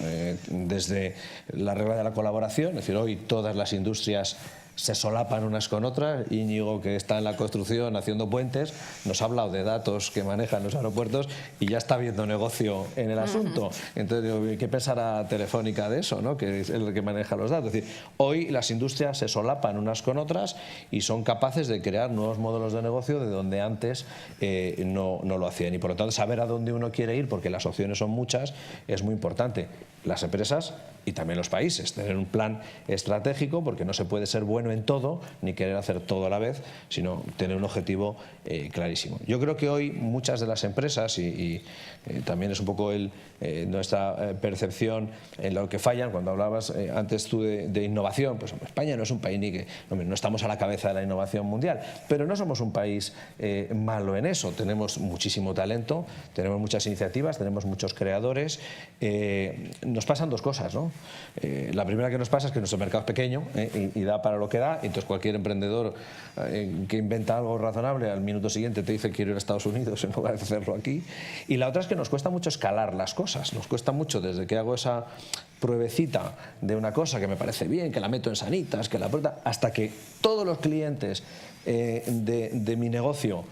Desde la regla de la colaboración, es decir, hoy todas las industrias se solapan unas con otras. Íñigo, que está en la construcción haciendo puentes, nos ha hablado de datos que manejan los aeropuertos y ya está viendo negocio en el asunto. Entonces digo, ¿qué pensará Telefónica de eso, ¿no? Que es el que maneja los datos? Es decir, hoy las industrias se solapan unas con otras y son capaces de crear nuevos modelos de negocio de donde antes no lo hacían, y por lo tanto saber a dónde uno quiere ir, porque las opciones son muchas, es muy importante. Las empresas y también los países, tener un plan estratégico, porque no se puede ser bueno en todo ni querer hacer todo a la vez, sino tener un objetivo clarísimo. Yo creo que hoy muchas de las empresas, y también es un poco nuestra percepción en lo que fallan, cuando hablabas antes tú de innovación, pues España no es un país no estamos a la cabeza de la innovación mundial, pero no somos un país malo en eso. Tenemos muchísimo talento, tenemos muchas iniciativas, tenemos muchos creadores. Nos pasan dos cosas, ¿no? La primera que nos pasa es que nuestro mercado es pequeño y da para lo que da, y entonces cualquier emprendedor que inventa algo razonable al minuto siguiente te dice quiero ir a Estados Unidos en lugar de hacerlo aquí. Y la otra es que nos cuesta mucho escalar las cosas, nos cuesta mucho desde que hago esa pruebecita de una cosa que me parece bien, que la meto en Sanitas, que la prueba, hasta que todos los clientes de mi negocio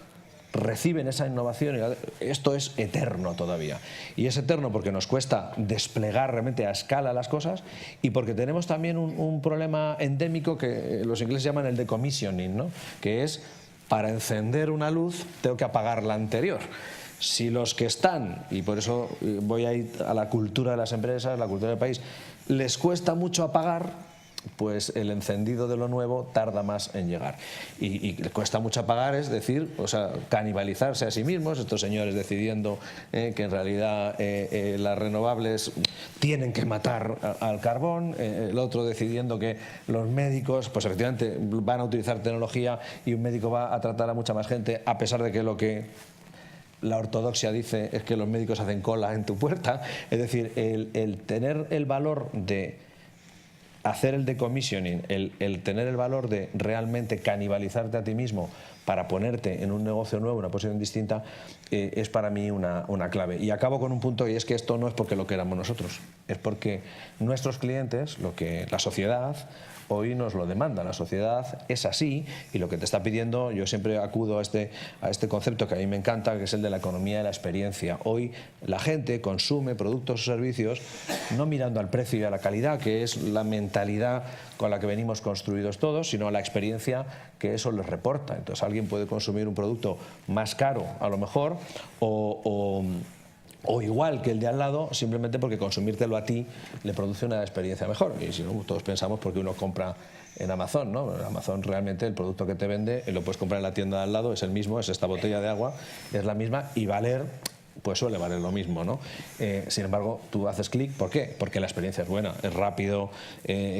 reciben esa innovación. Esto es eterno todavía, y es eterno porque nos cuesta desplegar realmente a escala las cosas, y porque tenemos también un problema endémico que los ingleses llaman el decommissioning, ¿no? Que es, para encender una luz tengo que apagar la anterior. Si los que están, y por eso voy a ir a la cultura de las empresas, la cultura del país, les cuesta mucho apagar, pues el encendido de lo nuevo tarda más en llegar. Y le cuesta mucho apagar, es decir, o sea, canibalizarse a sí mismos, estos señores decidiendo que en realidad las renovables tienen que matar al carbón, el otro decidiendo que los médicos, pues efectivamente van a utilizar tecnología y un médico va a tratar a mucha más gente, a pesar de que lo que la ortodoxia dice es que los médicos hacen cola en tu puerta. Es decir, el tener el valor de hacer el decommissioning, el tener el valor de realmente canibalizarte a ti mismo para ponerte en un negocio nuevo, una posición distinta, es para mí una clave. Y acabo con un punto, y es que esto no es porque lo queramos nosotros, es porque nuestros clientes, lo que la sociedad hoy nos lo demanda. La sociedad es así, y lo que te está pidiendo, yo siempre acudo a este concepto que a mí me encanta, que es el de la economía de la experiencia. Hoy la gente consume productos o servicios no mirando al precio y a la calidad, que es la mentalidad con la que venimos construidos todos, sino a la experiencia que eso les reporta. Entonces alguien puede consumir un producto más caro a lo mejor, o igual que el de al lado, simplemente porque consumírtelo a ti le produce una experiencia mejor. Y si no, todos pensamos porque uno compra en Amazon, ¿no? En Amazon realmente el producto que te vende lo puedes comprar en la tienda de al lado, es el mismo, es esta botella de agua, es la misma, y pues suele valer lo mismo, ¿no? Sin embargo, tú haces clic, ¿por qué? Porque la experiencia es buena, es rápido,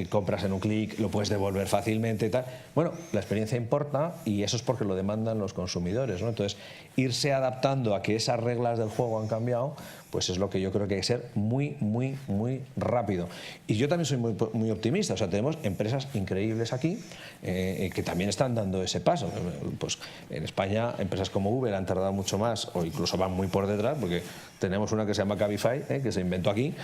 compras en un clic, lo puedes devolver fácilmente y tal. Bueno, la experiencia importa, y eso es porque lo demandan los consumidores, ¿no? Entonces, irse adaptando a que esas reglas del juego han cambiado, pues es lo que yo creo que hay que ser muy, muy, muy rápido. Y yo también soy muy optimista. O sea, tenemos empresas increíbles aquí que también están dando ese paso. Pues en España, empresas como Uber han tardado mucho más, o incluso van muy por detrás, porque tenemos una que se llama Cabify, que se inventó aquí,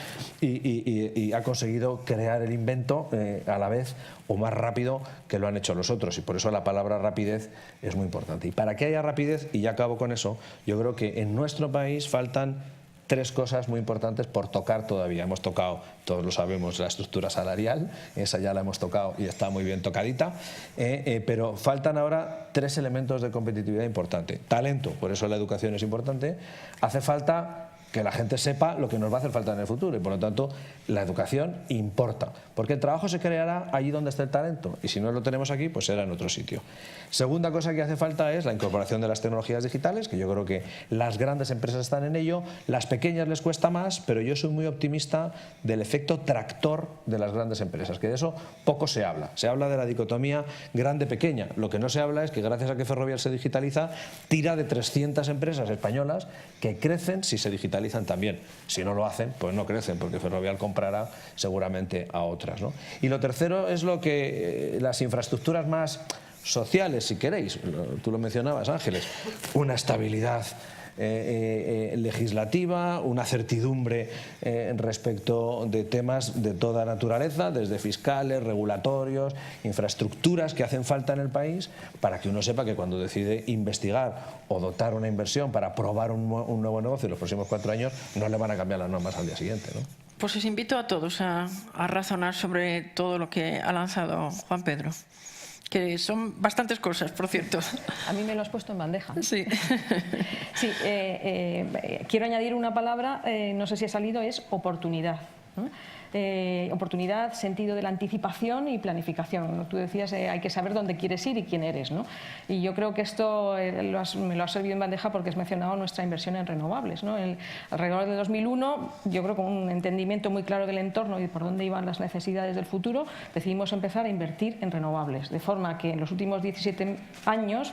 y ha conseguido crear el invento a la vez o más rápido que lo han hecho los otros, y por eso la palabra rapidez es muy importante. Y para que haya rapidez, y ya acabo con eso, yo creo que en nuestro país faltan tres cosas muy importantes por tocar todavía. Hemos tocado, todos lo sabemos, la estructura salarial, esa ya la hemos tocado y está muy bien tocadita, pero faltan ahora tres elementos de competitividad importante. Talento, por eso la educación es importante. Hace falta que la gente sepa lo que nos va a hacer falta en el futuro, y por lo tanto la educación importa, porque el trabajo se creará allí donde esté el talento, y si no lo tenemos aquí, pues será en otro sitio. Segunda cosa que hace falta es la incorporación de las tecnologías digitales, que yo creo que las grandes empresas están en ello, las pequeñas les cuesta más, pero yo soy muy optimista del efecto tractor de las grandes empresas, que de eso poco se habla. Se habla de la dicotomía grande-pequeña. Lo que no se habla es que gracias a que Ferrovial se digitaliza, tira de 300 empresas españolas que crecen si se digitalizan también. Si no lo hacen, pues no crecen, porque Ferrovial comprará seguramente a otras, ¿no? Y lo tercero es lo que las infraestructuras más sociales, si queréis, tú lo mencionabas, Ángeles, una estabilidad legislativa, una certidumbre respecto de temas de toda naturaleza, desde fiscales, regulatorios, infraestructuras que hacen falta en el país, para que uno sepa que cuando decide investigar o dotar una inversión para probar un nuevo negocio en los próximos 4 años, no le van a cambiar las normas al día siguiente, ¿no? Pues os invito a todos a razonar sobre todo lo que ha lanzado Juan Pedro, que son bastantes cosas, por cierto. A mí me lo has puesto en bandeja. Sí. Sí, quiero añadir una palabra, no sé si ha salido, es oportunidad, ¿no? Oportunidad, sentido de la anticipación y planificación. Tú decías, hay que saber dónde quieres ir y quién eres, ¿no? Y yo creo que esto me lo has servido en bandeja porque has mencionado nuestra inversión en renovables, ¿no? Alrededor de 2001, yo creo que con un entendimiento muy claro del entorno y por dónde iban las necesidades del futuro, decidimos empezar a invertir en renovables, de forma que en los últimos 17 años,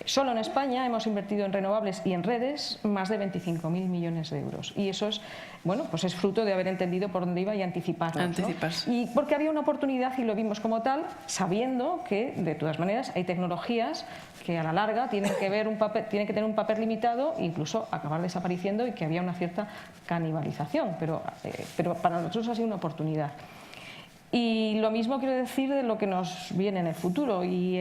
solo en España hemos invertido en renovables y en redes más de 25.000 millones de euros. Y eso es, bueno, pues es fruto de haber entendido por dónde iba y anticipado anticiparnos, ¿no? Anticiparse. Y porque había una oportunidad y lo vimos como tal, sabiendo que de todas maneras hay tecnologías que a la larga tienen que tener un papel limitado, incluso acabar desapareciendo, y que había una cierta canibalización, pero para nosotros ha sido una oportunidad. Y lo mismo quiero decir de lo que nos viene en el futuro, y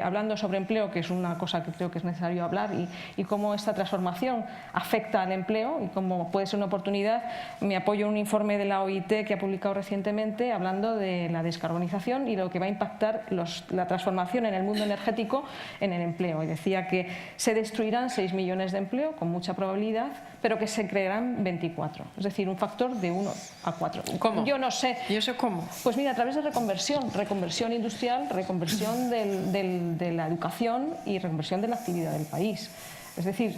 hablando sobre empleo, que es una cosa que creo que es necesario hablar, y cómo esta transformación afecta al empleo y cómo puede ser una oportunidad. Me apoyo en un informe de la OIT que ha publicado recientemente hablando de la descarbonización y lo que va a impactar la transformación en el mundo energético en el empleo. Y decía que se destruirán 6 millones de empleo con mucha probabilidad, pero que se crearán 24, es decir, un factor de 1 a 4. ¿Cómo? Yo no sé. ¿Y eso cómo? Pues mira, a través de reconversión industrial, reconversión de la educación y reconversión de la actividad del país. Es decir,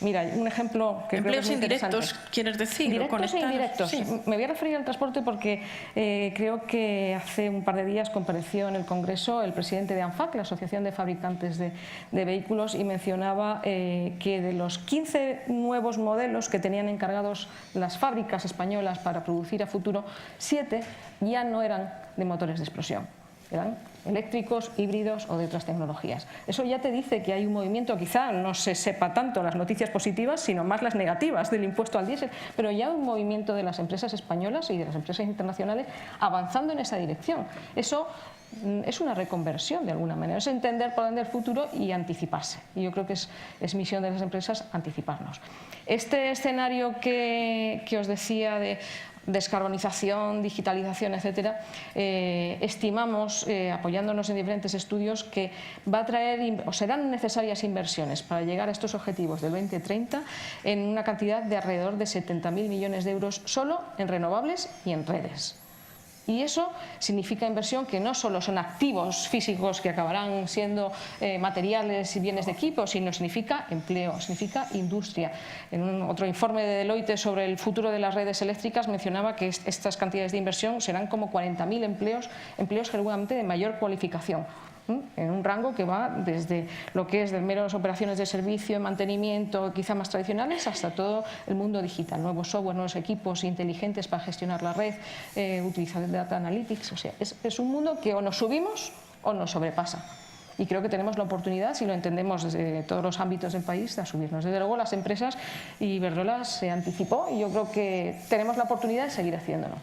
mira, un ejemplo que empleos creo que es indirectos, ¿quieres decir? Directos e indirectos. Sí. Me voy a referir al transporte porque creo que hace un par de días compareció en el Congreso el presidente de ANFAC, la Asociación de Fabricantes de Vehículos, y mencionaba que de los 15 nuevos modelos que tenían encargados las fábricas españolas para producir a futuro, 7 ya no eran de motores de explosión. Eran eléctricos, híbridos o de otras tecnologías. Eso ya te dice que hay un movimiento, quizá no se sepa tanto las noticias positivas, sino más las negativas del impuesto al diésel, pero ya hay un movimiento de las empresas españolas y de las empresas internacionales avanzando en esa dirección. Eso es una reconversión de alguna manera, es entender por dónde el futuro y anticiparse. Y yo creo que es misión de las empresas anticiparnos. Este escenario que os decía de descarbonización, digitalización, etcétera, estimamos, apoyándonos en diferentes estudios, que va a traer o serán necesarias inversiones para llegar a estos objetivos del 2030 en una cantidad de alrededor de 70.000 millones de euros solo en renovables y en redes. Y eso significa inversión que no solo son activos físicos que acabarán siendo materiales y bienes de equipo, sino significa empleo, significa industria. En otro informe de Deloitte sobre el futuro de las redes eléctricas mencionaba que estas cantidades de inversión serán como 40.000 empleos seguramente de mayor cualificación, en un rango que va desde lo que es de meras operaciones de servicio, mantenimiento, quizá más tradicionales, hasta todo el mundo digital, nuevos software, nuevos equipos inteligentes para gestionar la red, utilizar data analytics. O sea, es un mundo que o nos subimos o nos sobrepasa. Y creo que tenemos la oportunidad, si lo entendemos desde todos los ámbitos del país, de subirnos. Desde luego las empresas, y Iberdrola se anticipó, y yo creo que tenemos la oportunidad de seguir haciéndolo.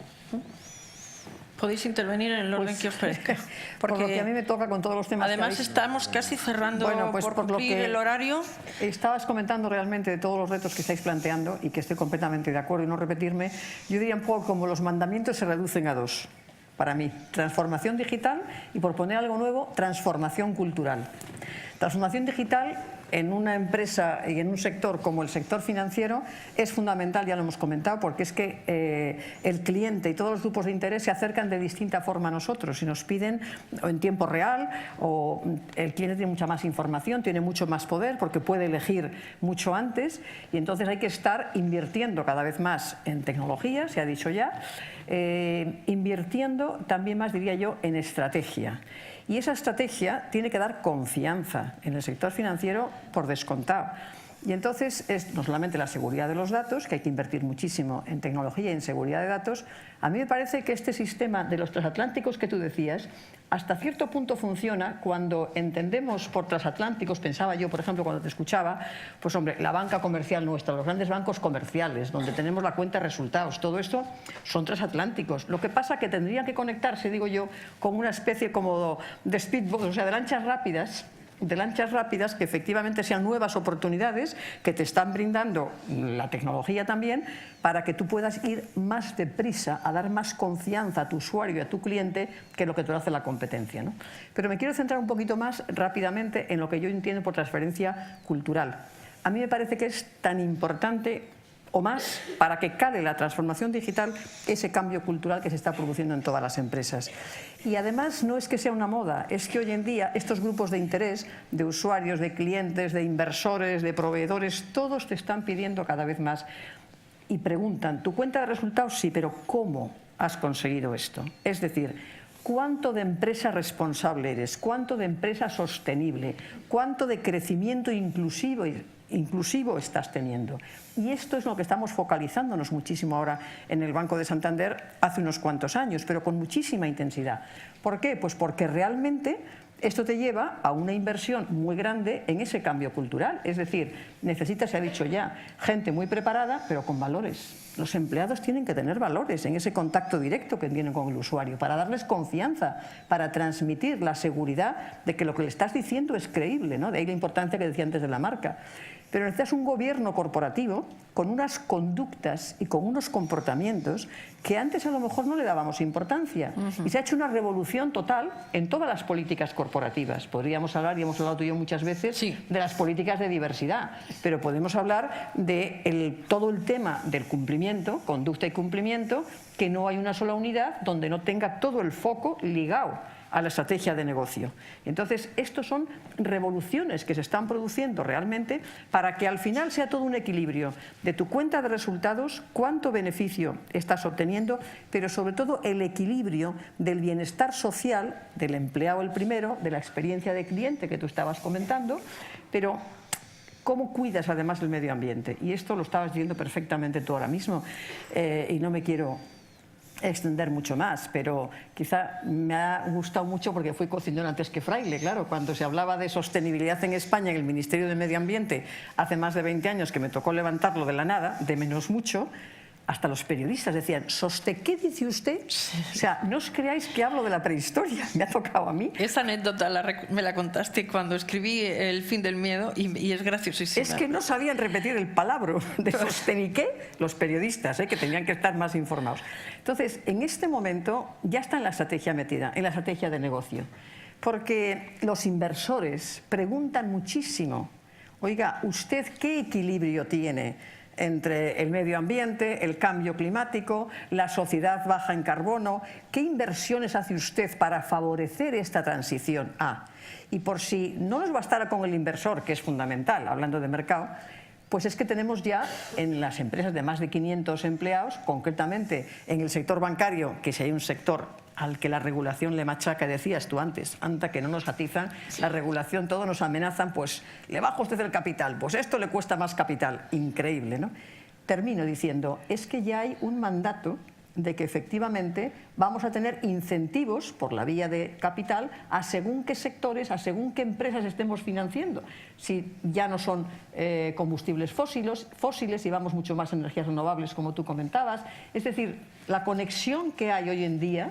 Podéis intervenir en el orden que os parezca. Porque por lo que a mí me toca con todos los temas. Además estamos casi cerrando, pues por cumplir el horario. Estabas comentando realmente de todos los retos que estáis planteando, y que estoy completamente de acuerdo y no repetirme. Yo diría un poco como los mandamientos se reducen a 2. Para mí, transformación digital y, por poner algo nuevo, transformación cultural. Transformación digital en una empresa y en un sector como el sector financiero es fundamental, ya lo hemos comentado, porque es que el cliente y todos los grupos de interés se acercan de distinta forma a nosotros y nos piden en tiempo real, o el cliente tiene mucha más información, tiene mucho más poder porque puede elegir mucho antes, y entonces hay que estar invirtiendo cada vez más en tecnología, se ha dicho ya, invirtiendo también más, diría yo, en estrategia. Y esa estrategia tiene que dar confianza en el sector financiero por descontado. Y entonces es no solamente la seguridad de los datos, que hay que invertir muchísimo en tecnología y en seguridad de datos. A mí me parece que este sistema de los transatlánticos que tú decías, hasta cierto punto funciona cuando entendemos por transatlánticos, pensaba yo, por ejemplo, cuando te escuchaba, pues hombre, la banca comercial nuestra, los grandes bancos comerciales, donde tenemos la cuenta de resultados, todo esto son transatlánticos. Lo que pasa que tendrían que conectarse, digo yo, con una especie como de speedboat, o sea, de lanchas rápidas que efectivamente sean nuevas oportunidades que te están brindando la tecnología también, para que tú puedas ir más deprisa a dar más confianza a tu usuario y a tu cliente que lo que te lo hace la competencia, ¿no? Pero me quiero centrar un poquito más rápidamente en lo que yo entiendo por transferencia cultural. A mí me parece que es tan importante o más para que cale la transformación digital ese cambio cultural que se está produciendo en todas las empresas. Y además no es que sea una moda, es que hoy en día estos grupos de interés, de usuarios, de clientes, de inversores, de proveedores, todos te están pidiendo cada vez más y preguntan, ¿tu cuenta de resultados? Sí, pero ¿cómo has conseguido esto? Es decir, ¿cuánto de empresa responsable eres? ¿Cuánto de empresa sostenible? ¿Cuánto de crecimiento inclusivo inclusivo estás teniendo. Y esto es lo que estamos focalizándonos muchísimo ahora en el Banco de Santander hace unos cuantos años, pero con muchísima intensidad. ¿Por qué? Pues porque realmente esto te lleva a una inversión muy grande en ese cambio cultural. Es decir, necesitas, se ha dicho ya, gente muy preparada, pero con valores. Los empleados tienen que tener valores en ese contacto directo que tienen con el usuario, para darles confianza, para transmitir la seguridad de que lo que le estás diciendo es creíble, ¿no? De ahí la importancia que decía antes de la marca. Pero necesitas un gobierno corporativo con unas conductas y con unos comportamientos que antes a lo mejor no le dábamos importancia. Y se ha hecho una revolución total en todas las políticas corporativas. Podríamos hablar, y hemos hablado tú y yo muchas veces, de las políticas de diversidad, pero podemos hablar de todo el tema del cumplimiento, conducta y cumplimiento, que no hay una sola unidad donde no tenga todo el foco ligado a la estrategia de negocio. Entonces, estos son revoluciones que se están produciendo realmente para que al final sea todo un equilibrio de tu cuenta de resultados, cuánto beneficio estás obteniendo, pero sobre todo el equilibrio del bienestar social del empleado el primero, de la experiencia de cliente que tú estabas comentando, pero cómo cuidas además el medio ambiente. Y esto lo estabas diciendo perfectamente tú ahora mismo, y no me quiero extender mucho más, pero quizá me ha gustado mucho porque fui cocinero antes que fraile, claro, cuando se hablaba de sostenibilidad en España en el Ministerio de Medio Ambiente hace más de 20 años, que me tocó levantarlo de la nada, de menos mucho, hasta los periodistas decían, ¿qué dice usted? O sea, no os creáis que hablo de la prehistoria, me ha tocado a mí. Esa anécdota me la contaste cuando escribí El fin del miedo y es graciosísima. Es que no sabían repetir el palabra de sosteniqué los periodistas, que tenían que estar más informados. Entonces, en este momento ya está en la estrategia metida, en la estrategia de negocio, porque los inversores preguntan muchísimo, oiga, ¿usted qué equilibrio tiene entre el medio ambiente, el cambio climático, la sociedad baja en carbono? ¿Qué inversiones hace usted para favorecer esta transición? Y por si no nos bastara con el inversor, que es fundamental, hablando de mercado, pues es que tenemos ya en las empresas de más de 500 empleados, concretamente en el sector bancario, que si hay un sector al que la regulación le machaca, decías tú antes, anda que no nos atizan, la regulación, todo nos amenazan, pues le baja usted el capital, pues esto le cuesta más capital, increíble, ¿no? Termino diciendo, es que ya hay un mandato de que efectivamente vamos a tener incentivos por la vía de capital a según qué sectores, a según qué empresas estemos financiando. Si ya no son combustibles fósiles y vamos mucho más a energías renovables, como tú comentabas. Es decir, la conexión que hay hoy en día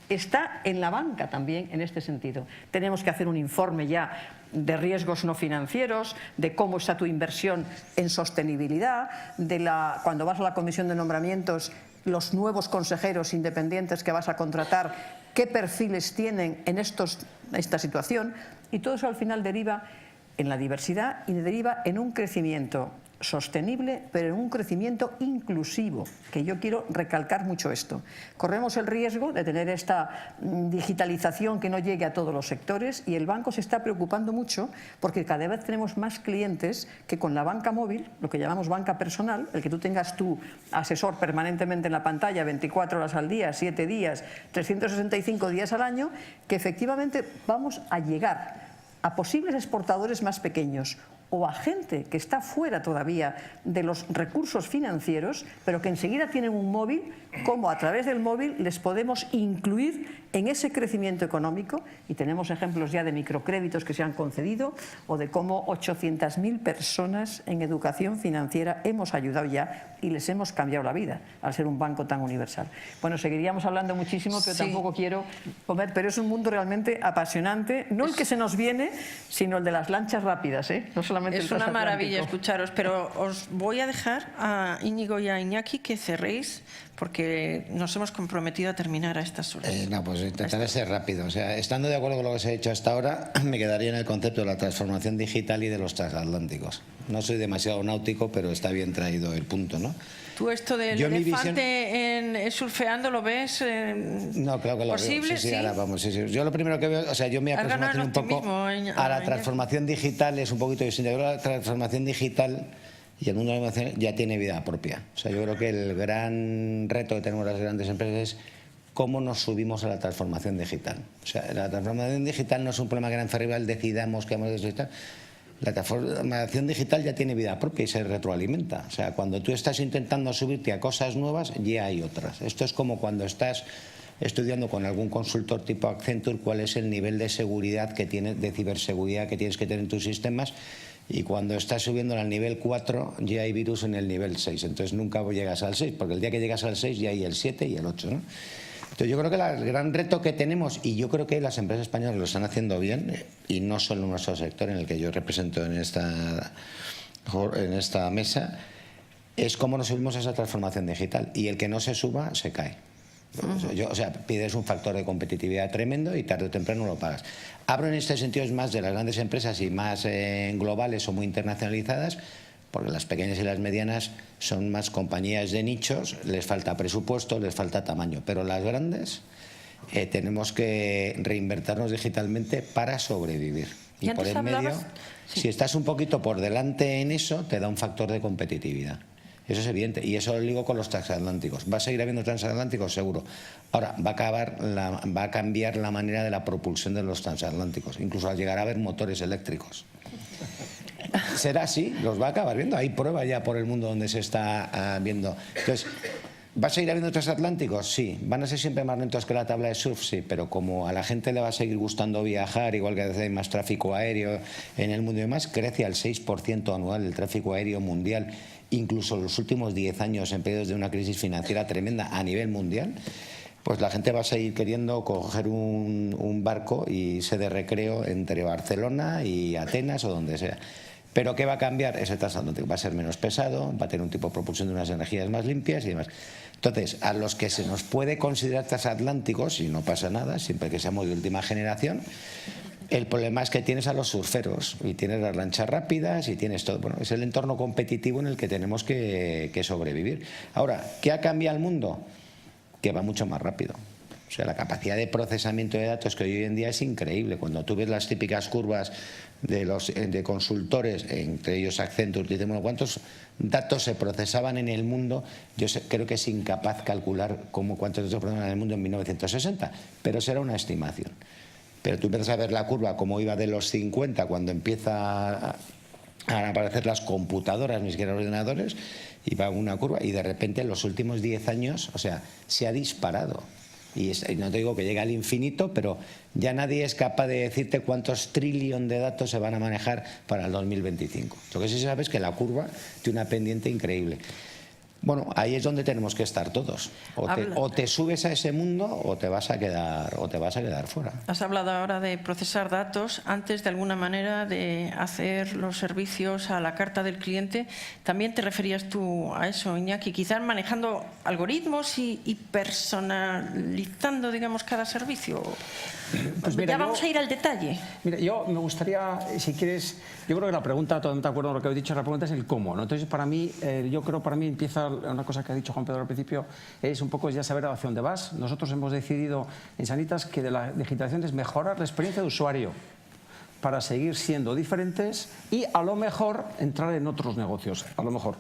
está en la banca también en este sentido. Tenemos que hacer un informe ya de riesgos no financieros, de cómo está tu inversión en sostenibilidad, cuando vas a la comisión de nombramientos, los nuevos consejeros independientes que vas a contratar, qué perfiles tienen en esta situación, y todo eso al final deriva en la diversidad y deriva en un crecimiento sostenible, pero en un crecimiento inclusivo, que yo quiero recalcar mucho esto. Corremos el riesgo de tener esta digitalización que no llegue a todos los sectores, y el banco se está preocupando mucho porque cada vez tenemos más clientes que con la banca móvil, lo que llamamos banca personal, el que tú tengas tu asesor permanentemente en la pantalla 24 horas al día, 7 días, 365 días al año, que efectivamente vamos a llegar a posibles exportadores más pequeños o a gente que está fuera todavía de los recursos financieros, pero que enseguida tienen un móvil, cómo a través del móvil les podemos incluir en ese crecimiento económico, y tenemos ejemplos ya de microcréditos que se han concedido o de cómo 800.000 personas en educación financiera hemos ayudado ya y les hemos cambiado la vida al ser un banco tan universal. Bueno, seguiríamos hablando muchísimo, pero tampoco quiero comer, pero es un mundo realmente apasionante, no el que se nos viene, sino el de las lanchas rápidas, no solamente es una maravilla escucharos, pero os voy a dejar a Íñigo y a Iñaki que cerréis, porque nos hemos comprometido a terminar a estas horas. No, pues intentaré ser rápido. O sea, estando de acuerdo con lo que se ha dicho hasta ahora, me quedaría en el concepto de la transformación digital y de los transatlánticos. No soy demasiado náutico, pero está bien traído el punto, ¿no? ¿Tú esto del elefante surfeando lo ves no, claro que lo posible? Veo. Sí. Ahora vamos, sí. Yo lo primero que veo, o sea, yo mi aproximación un poco a la transformación digital es un poquito distinta. Yo creo que la transformación digital y el mundo de la innovación ya tiene vida propia. O sea, yo creo que el gran reto que tenemos las grandes empresas es cómo nos subimos a la transformación digital. O sea, la transformación digital no es un problema que en Ferrival decidamos que vamos a digital. La transformación digital ya tiene vida propia y se retroalimenta. O sea, cuando tú estás intentando subirte a cosas nuevas, ya hay otras. Esto es como cuando estás estudiando con algún consultor tipo Accenture cuál es el nivel de seguridad que tienes, de ciberseguridad que tienes que tener en tus sistemas, y cuando estás subiendo al nivel 4 ya hay virus en el nivel 6, entonces nunca llegas al 6, porque el día que llegas al 6 ya hay el 7 y el 8, ¿no? Entonces yo creo que el gran reto que tenemos, y yo creo que las empresas españolas lo están haciendo bien, y no solo en nuestro sector en el que yo represento en esta mesa, es cómo nos subimos a esa transformación digital, y el que no se suba se cae. O sea, pides un factor de competitividad tremendo y tarde o temprano lo pagas. Hablo en este sentido es más de las grandes empresas y más globales o muy internacionalizadas, porque las pequeñas y las medianas son más compañías de nichos, les falta presupuesto, les falta tamaño, pero las grandes tenemos que reinvertirnos digitalmente para sobrevivir. Y por el medio, si estás un poquito por delante en eso, te da un factor de competitividad. Eso es evidente, y eso lo digo con los transatlánticos. ¿Va a seguir habiendo transatlánticos? Seguro. Ahora, va a cambiar la manera de la propulsión de los transatlánticos, incluso al llegar a haber motores eléctricos. Será así, los va a acabar viendo. Hay pruebas ya por el mundo donde se está viendo. Entonces, ¿va a seguir habiendo transatlánticos? Sí. ¿Van a ser siempre más lentos que la tabla de surf? Sí, pero como a la gente le va a seguir gustando viajar, igual que hay más tráfico aéreo en el mundo y demás, crece al 6% anual el tráfico aéreo mundial, incluso en los últimos 10 años en periodos de una crisis financiera tremenda a nivel mundial, pues la gente va a seguir queriendo coger un barco y irse de recreo entre Barcelona y Atenas o donde sea. ¿Pero qué va a cambiar? Ese transatlántico va a ser menos pesado, va a tener un tipo de propulsión de unas energías más limpias y demás. Entonces, a los que se nos puede considerar transatlánticos, y no pasa nada, siempre que seamos de última generación, el problema es que tienes a los surferos y tienes las lanchas rápidas y tienes todo. Bueno, es el entorno competitivo en el que tenemos que sobrevivir. Ahora, ¿qué ha cambiado el mundo? Que va mucho más rápido. O sea, la capacidad de procesamiento de datos que hoy en día es increíble. Cuando tú ves las típicas curvas de consultores, entre ellos Accenture, dicen, bueno, ¿cuántos datos se procesaban en el mundo? Yo creo que es incapaz calcular cuántos datos se procesaban en el mundo en 1960, pero será una estimación. Pero tú empiezas a ver la curva como iba de los 50 cuando empieza a aparecer las computadoras, ni siquiera ordenadores, y va una curva, y de repente en los últimos 10 años, o sea, se ha disparado. Y no te digo que llegue al infinito, pero ya nadie es capaz de decirte cuántos trillones de datos se van a manejar para el 2025. Lo que sí sabes es que la curva tiene una pendiente increíble. Bueno, ahí es donde tenemos que estar todos. O te subes a ese mundo o te vas a quedar fuera. Has hablado ahora de procesar datos. Antes, de alguna manera, de hacer los servicios a la carta del cliente, ¿también te referías tú a eso, Iñaki? Quizás manejando algoritmos y personalizando, digamos, cada servicio. Pues mira, vamos a ir al detalle. Mira, yo me gustaría, si quieres, yo creo que la pregunta, totalmente de acuerdo con lo que he dicho, la pregunta es el cómo, ¿no? Entonces, para mí, empieza una cosa que ha dicho Juan Pedro al principio, es un poco ya saber hacia dónde vas. Nosotros hemos decidido en Sanitas que de la digitalización es mejorar la experiencia de usuario para seguir siendo diferentes y a lo mejor entrar en otros negocios, a lo mejor.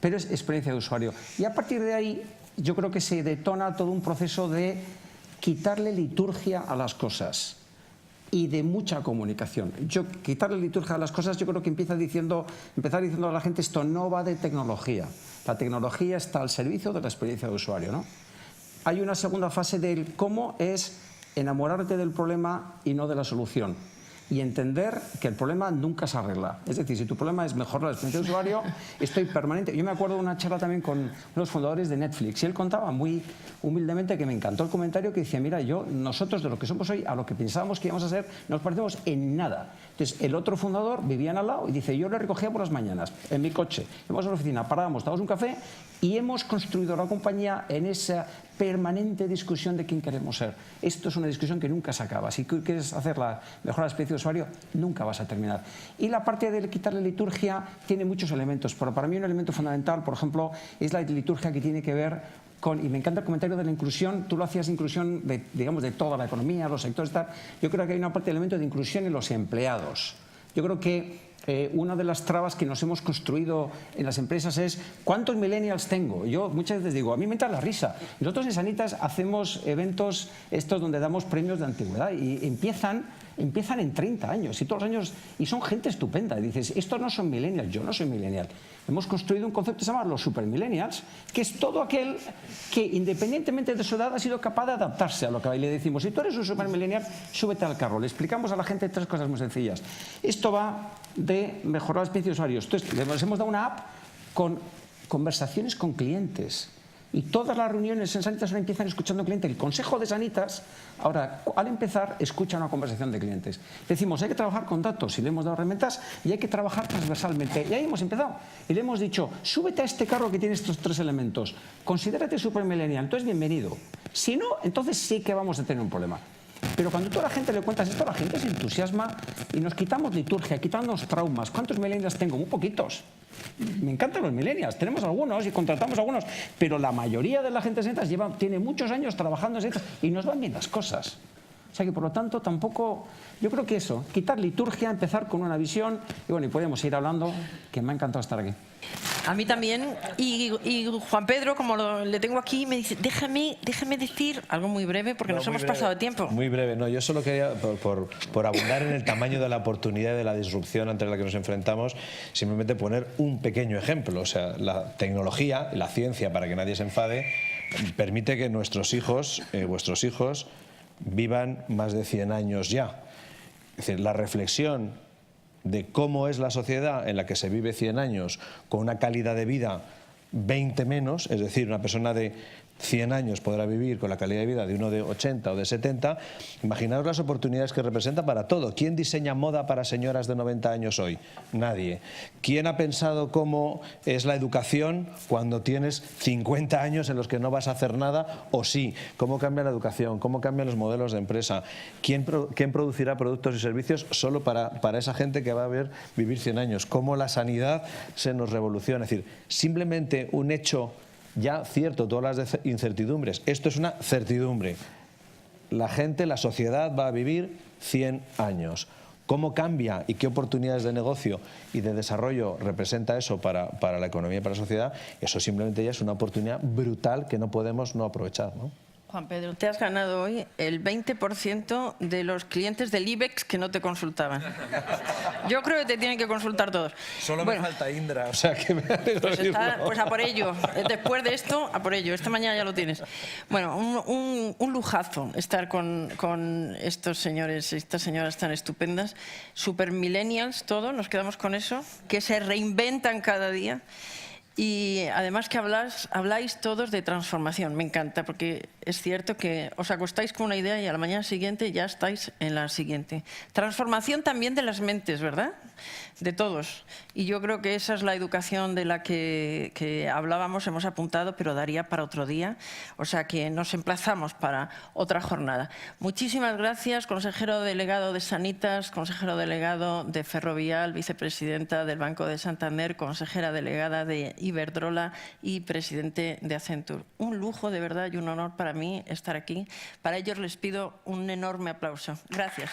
Pero es experiencia de usuario. Y a partir de ahí, yo creo que se detona todo un proceso de quitarle liturgia a las cosas y de mucha comunicación. Quitarle liturgia a las cosas, yo creo que empezar diciendo a la gente, esto no va de tecnología. La tecnología está al servicio de la experiencia de usuario, ¿no? Hay una segunda fase del cómo, es enamorarte del problema y no de la solución. Y entender que el problema nunca se arregla. Es decir, si tu problema es mejorar la experiencia de usuario, estoy permanente. Yo me acuerdo de una charla también con los fundadores de Netflix y él contaba muy humildemente, que me encantó el comentario, que decía, mira, nosotros de lo que somos hoy a lo que pensábamos que íbamos a ser, no nos parecemos en nada. Entonces, el otro fundador vivía al lado y dice, yo le recogía por las mañanas en mi coche, íbamos a la oficina, parábamos, dábamos un café y hemos construido la compañía en esa permanente discusión de quién queremos ser. Esto es una discusión que nunca se acaba. Si quieres hacer la mejor experiencia de usuario, nunca vas a terminar. Y la parte de quitarle liturgia tiene muchos elementos, pero para mí un elemento fundamental, por ejemplo, es la liturgia que tiene que ver con, y me encanta el comentario de la inclusión, tú lo hacías inclusión de toda la economía, los sectores, tal. Yo creo que hay una parte de elemento de inclusión en los empleados. Yo creo que una de las trabas que nos hemos construido en las empresas es ¿cuántos millennials tengo? Yo muchas veces digo, a mí me entra la risa. Nosotros en Sanitas hacemos eventos estos donde damos premios de antigüedad y empiezan empiezan en 30 años y todos los años, y son gente estupenda. Y dices, estos no son millennials, yo no soy millennial. Hemos construido un concepto que se llama los supermillennials, que es todo aquel que independientemente de su edad ha sido capaz de adaptarse a lo que le decimos. Si tú eres un supermillennial, súbete al carro. Le explicamos a la gente 3 cosas muy sencillas. Esto va de mejorar la experiencia de usuarios. Entonces, les hemos dado una app con conversaciones con clientes. Y todas las reuniones en Sanitas ahora empiezan escuchando al cliente. El consejo de Sanitas, ahora, al empezar, escucha una conversación de clientes. Decimos, hay que trabajar con datos, y le hemos dado herramientas, y hay que trabajar transversalmente. Y ahí hemos empezado. Y le hemos dicho, súbete a este carro que tiene estos 3 elementos. Considérate supermillennial, entonces bienvenido. Si no, entonces sí que vamos a tener un problema. Pero cuando tú a la gente le cuentas esto, la gente se entusiasma y nos quitamos liturgia, quitamos traumas. ¿Cuántos millennials tengo? Muy poquitos. Me encantan los millennials, tenemos algunos y contratamos algunos, pero la mayoría de la gente de Sanitas tiene muchos años trabajando en Sanitas y nos van bien las cosas. O sea que por lo tanto tampoco, yo creo que eso, quitar liturgia, empezar con una visión y bueno, y podemos ir hablando, que me ha encantado estar aquí. A mí también, y Juan Pedro, como le tengo aquí, me dice, déjame decir algo muy breve porque nos hemos pasado de tiempo. Muy breve, no, yo solo quería, por abundar en el tamaño de la oportunidad y de la disrupción ante la que nos enfrentamos, simplemente poner un pequeño ejemplo. O sea, la tecnología, la ciencia, para que nadie se enfade, permite que nuestros hijos, vuestros hijos, vivan más de 100 años ya. Es decir, la reflexión de cómo es la sociedad en la que se vive 100 años con una calidad de vida 20 menos, es decir, una persona de 100 años podrá vivir con la calidad de vida de uno de 80 o de 70, imaginaos las oportunidades que representa para todo. ¿Quién diseña moda para señoras de 90 años hoy? Nadie. ¿Quién ha pensado cómo es la educación cuando tienes 50 años en los que no vas a hacer nada o sí? ¿Cómo cambia la educación? ¿Cómo cambian los modelos de empresa? ¿Quién producirá productos y servicios solo para esa gente que va a vivir 100 años? ¿Cómo la sanidad se nos revoluciona? Es decir, simplemente un hecho ya cierto, todas las incertidumbres. Esto es una certidumbre. La gente, la sociedad va a vivir 100 años. ¿Cómo cambia y qué oportunidades de negocio y de desarrollo representa eso para la economía y para la sociedad? Eso simplemente ya es una oportunidad brutal que no podemos no aprovechar, ¿no? Juan Pedro, te has ganado hoy el 20% de los clientes del IBEX que no te consultaban. Yo creo que te tienen que consultar todos. Solo me falta Indra, o sea que me alegro de irlo. Pues a por ello. Después de esto, a por ello. Esta mañana ya lo tienes. Bueno, un lujazo estar con estos señores y estas señoras tan estupendas. Super millennials, todo, nos quedamos con eso. Que se reinventan cada día. Y además que habláis todos de transformación, me encanta, porque es cierto que os acostáis con una idea y a la mañana siguiente ya estáis en la siguiente. Transformación también de las mentes, ¿verdad? De todos. Y yo creo que esa es la educación de la que hablábamos, hemos apuntado, pero daría para otro día. O sea que nos emplazamos para otra jornada. Muchísimas gracias, consejero delegado de Sanitas, consejero delegado de Ferrovial, vicepresidenta del Banco de Santander, consejera delegada de Iberdrola y presidente de Accenture. Un lujo de verdad y un honor para mí estar aquí. Para ellos les pido un enorme aplauso. Gracias.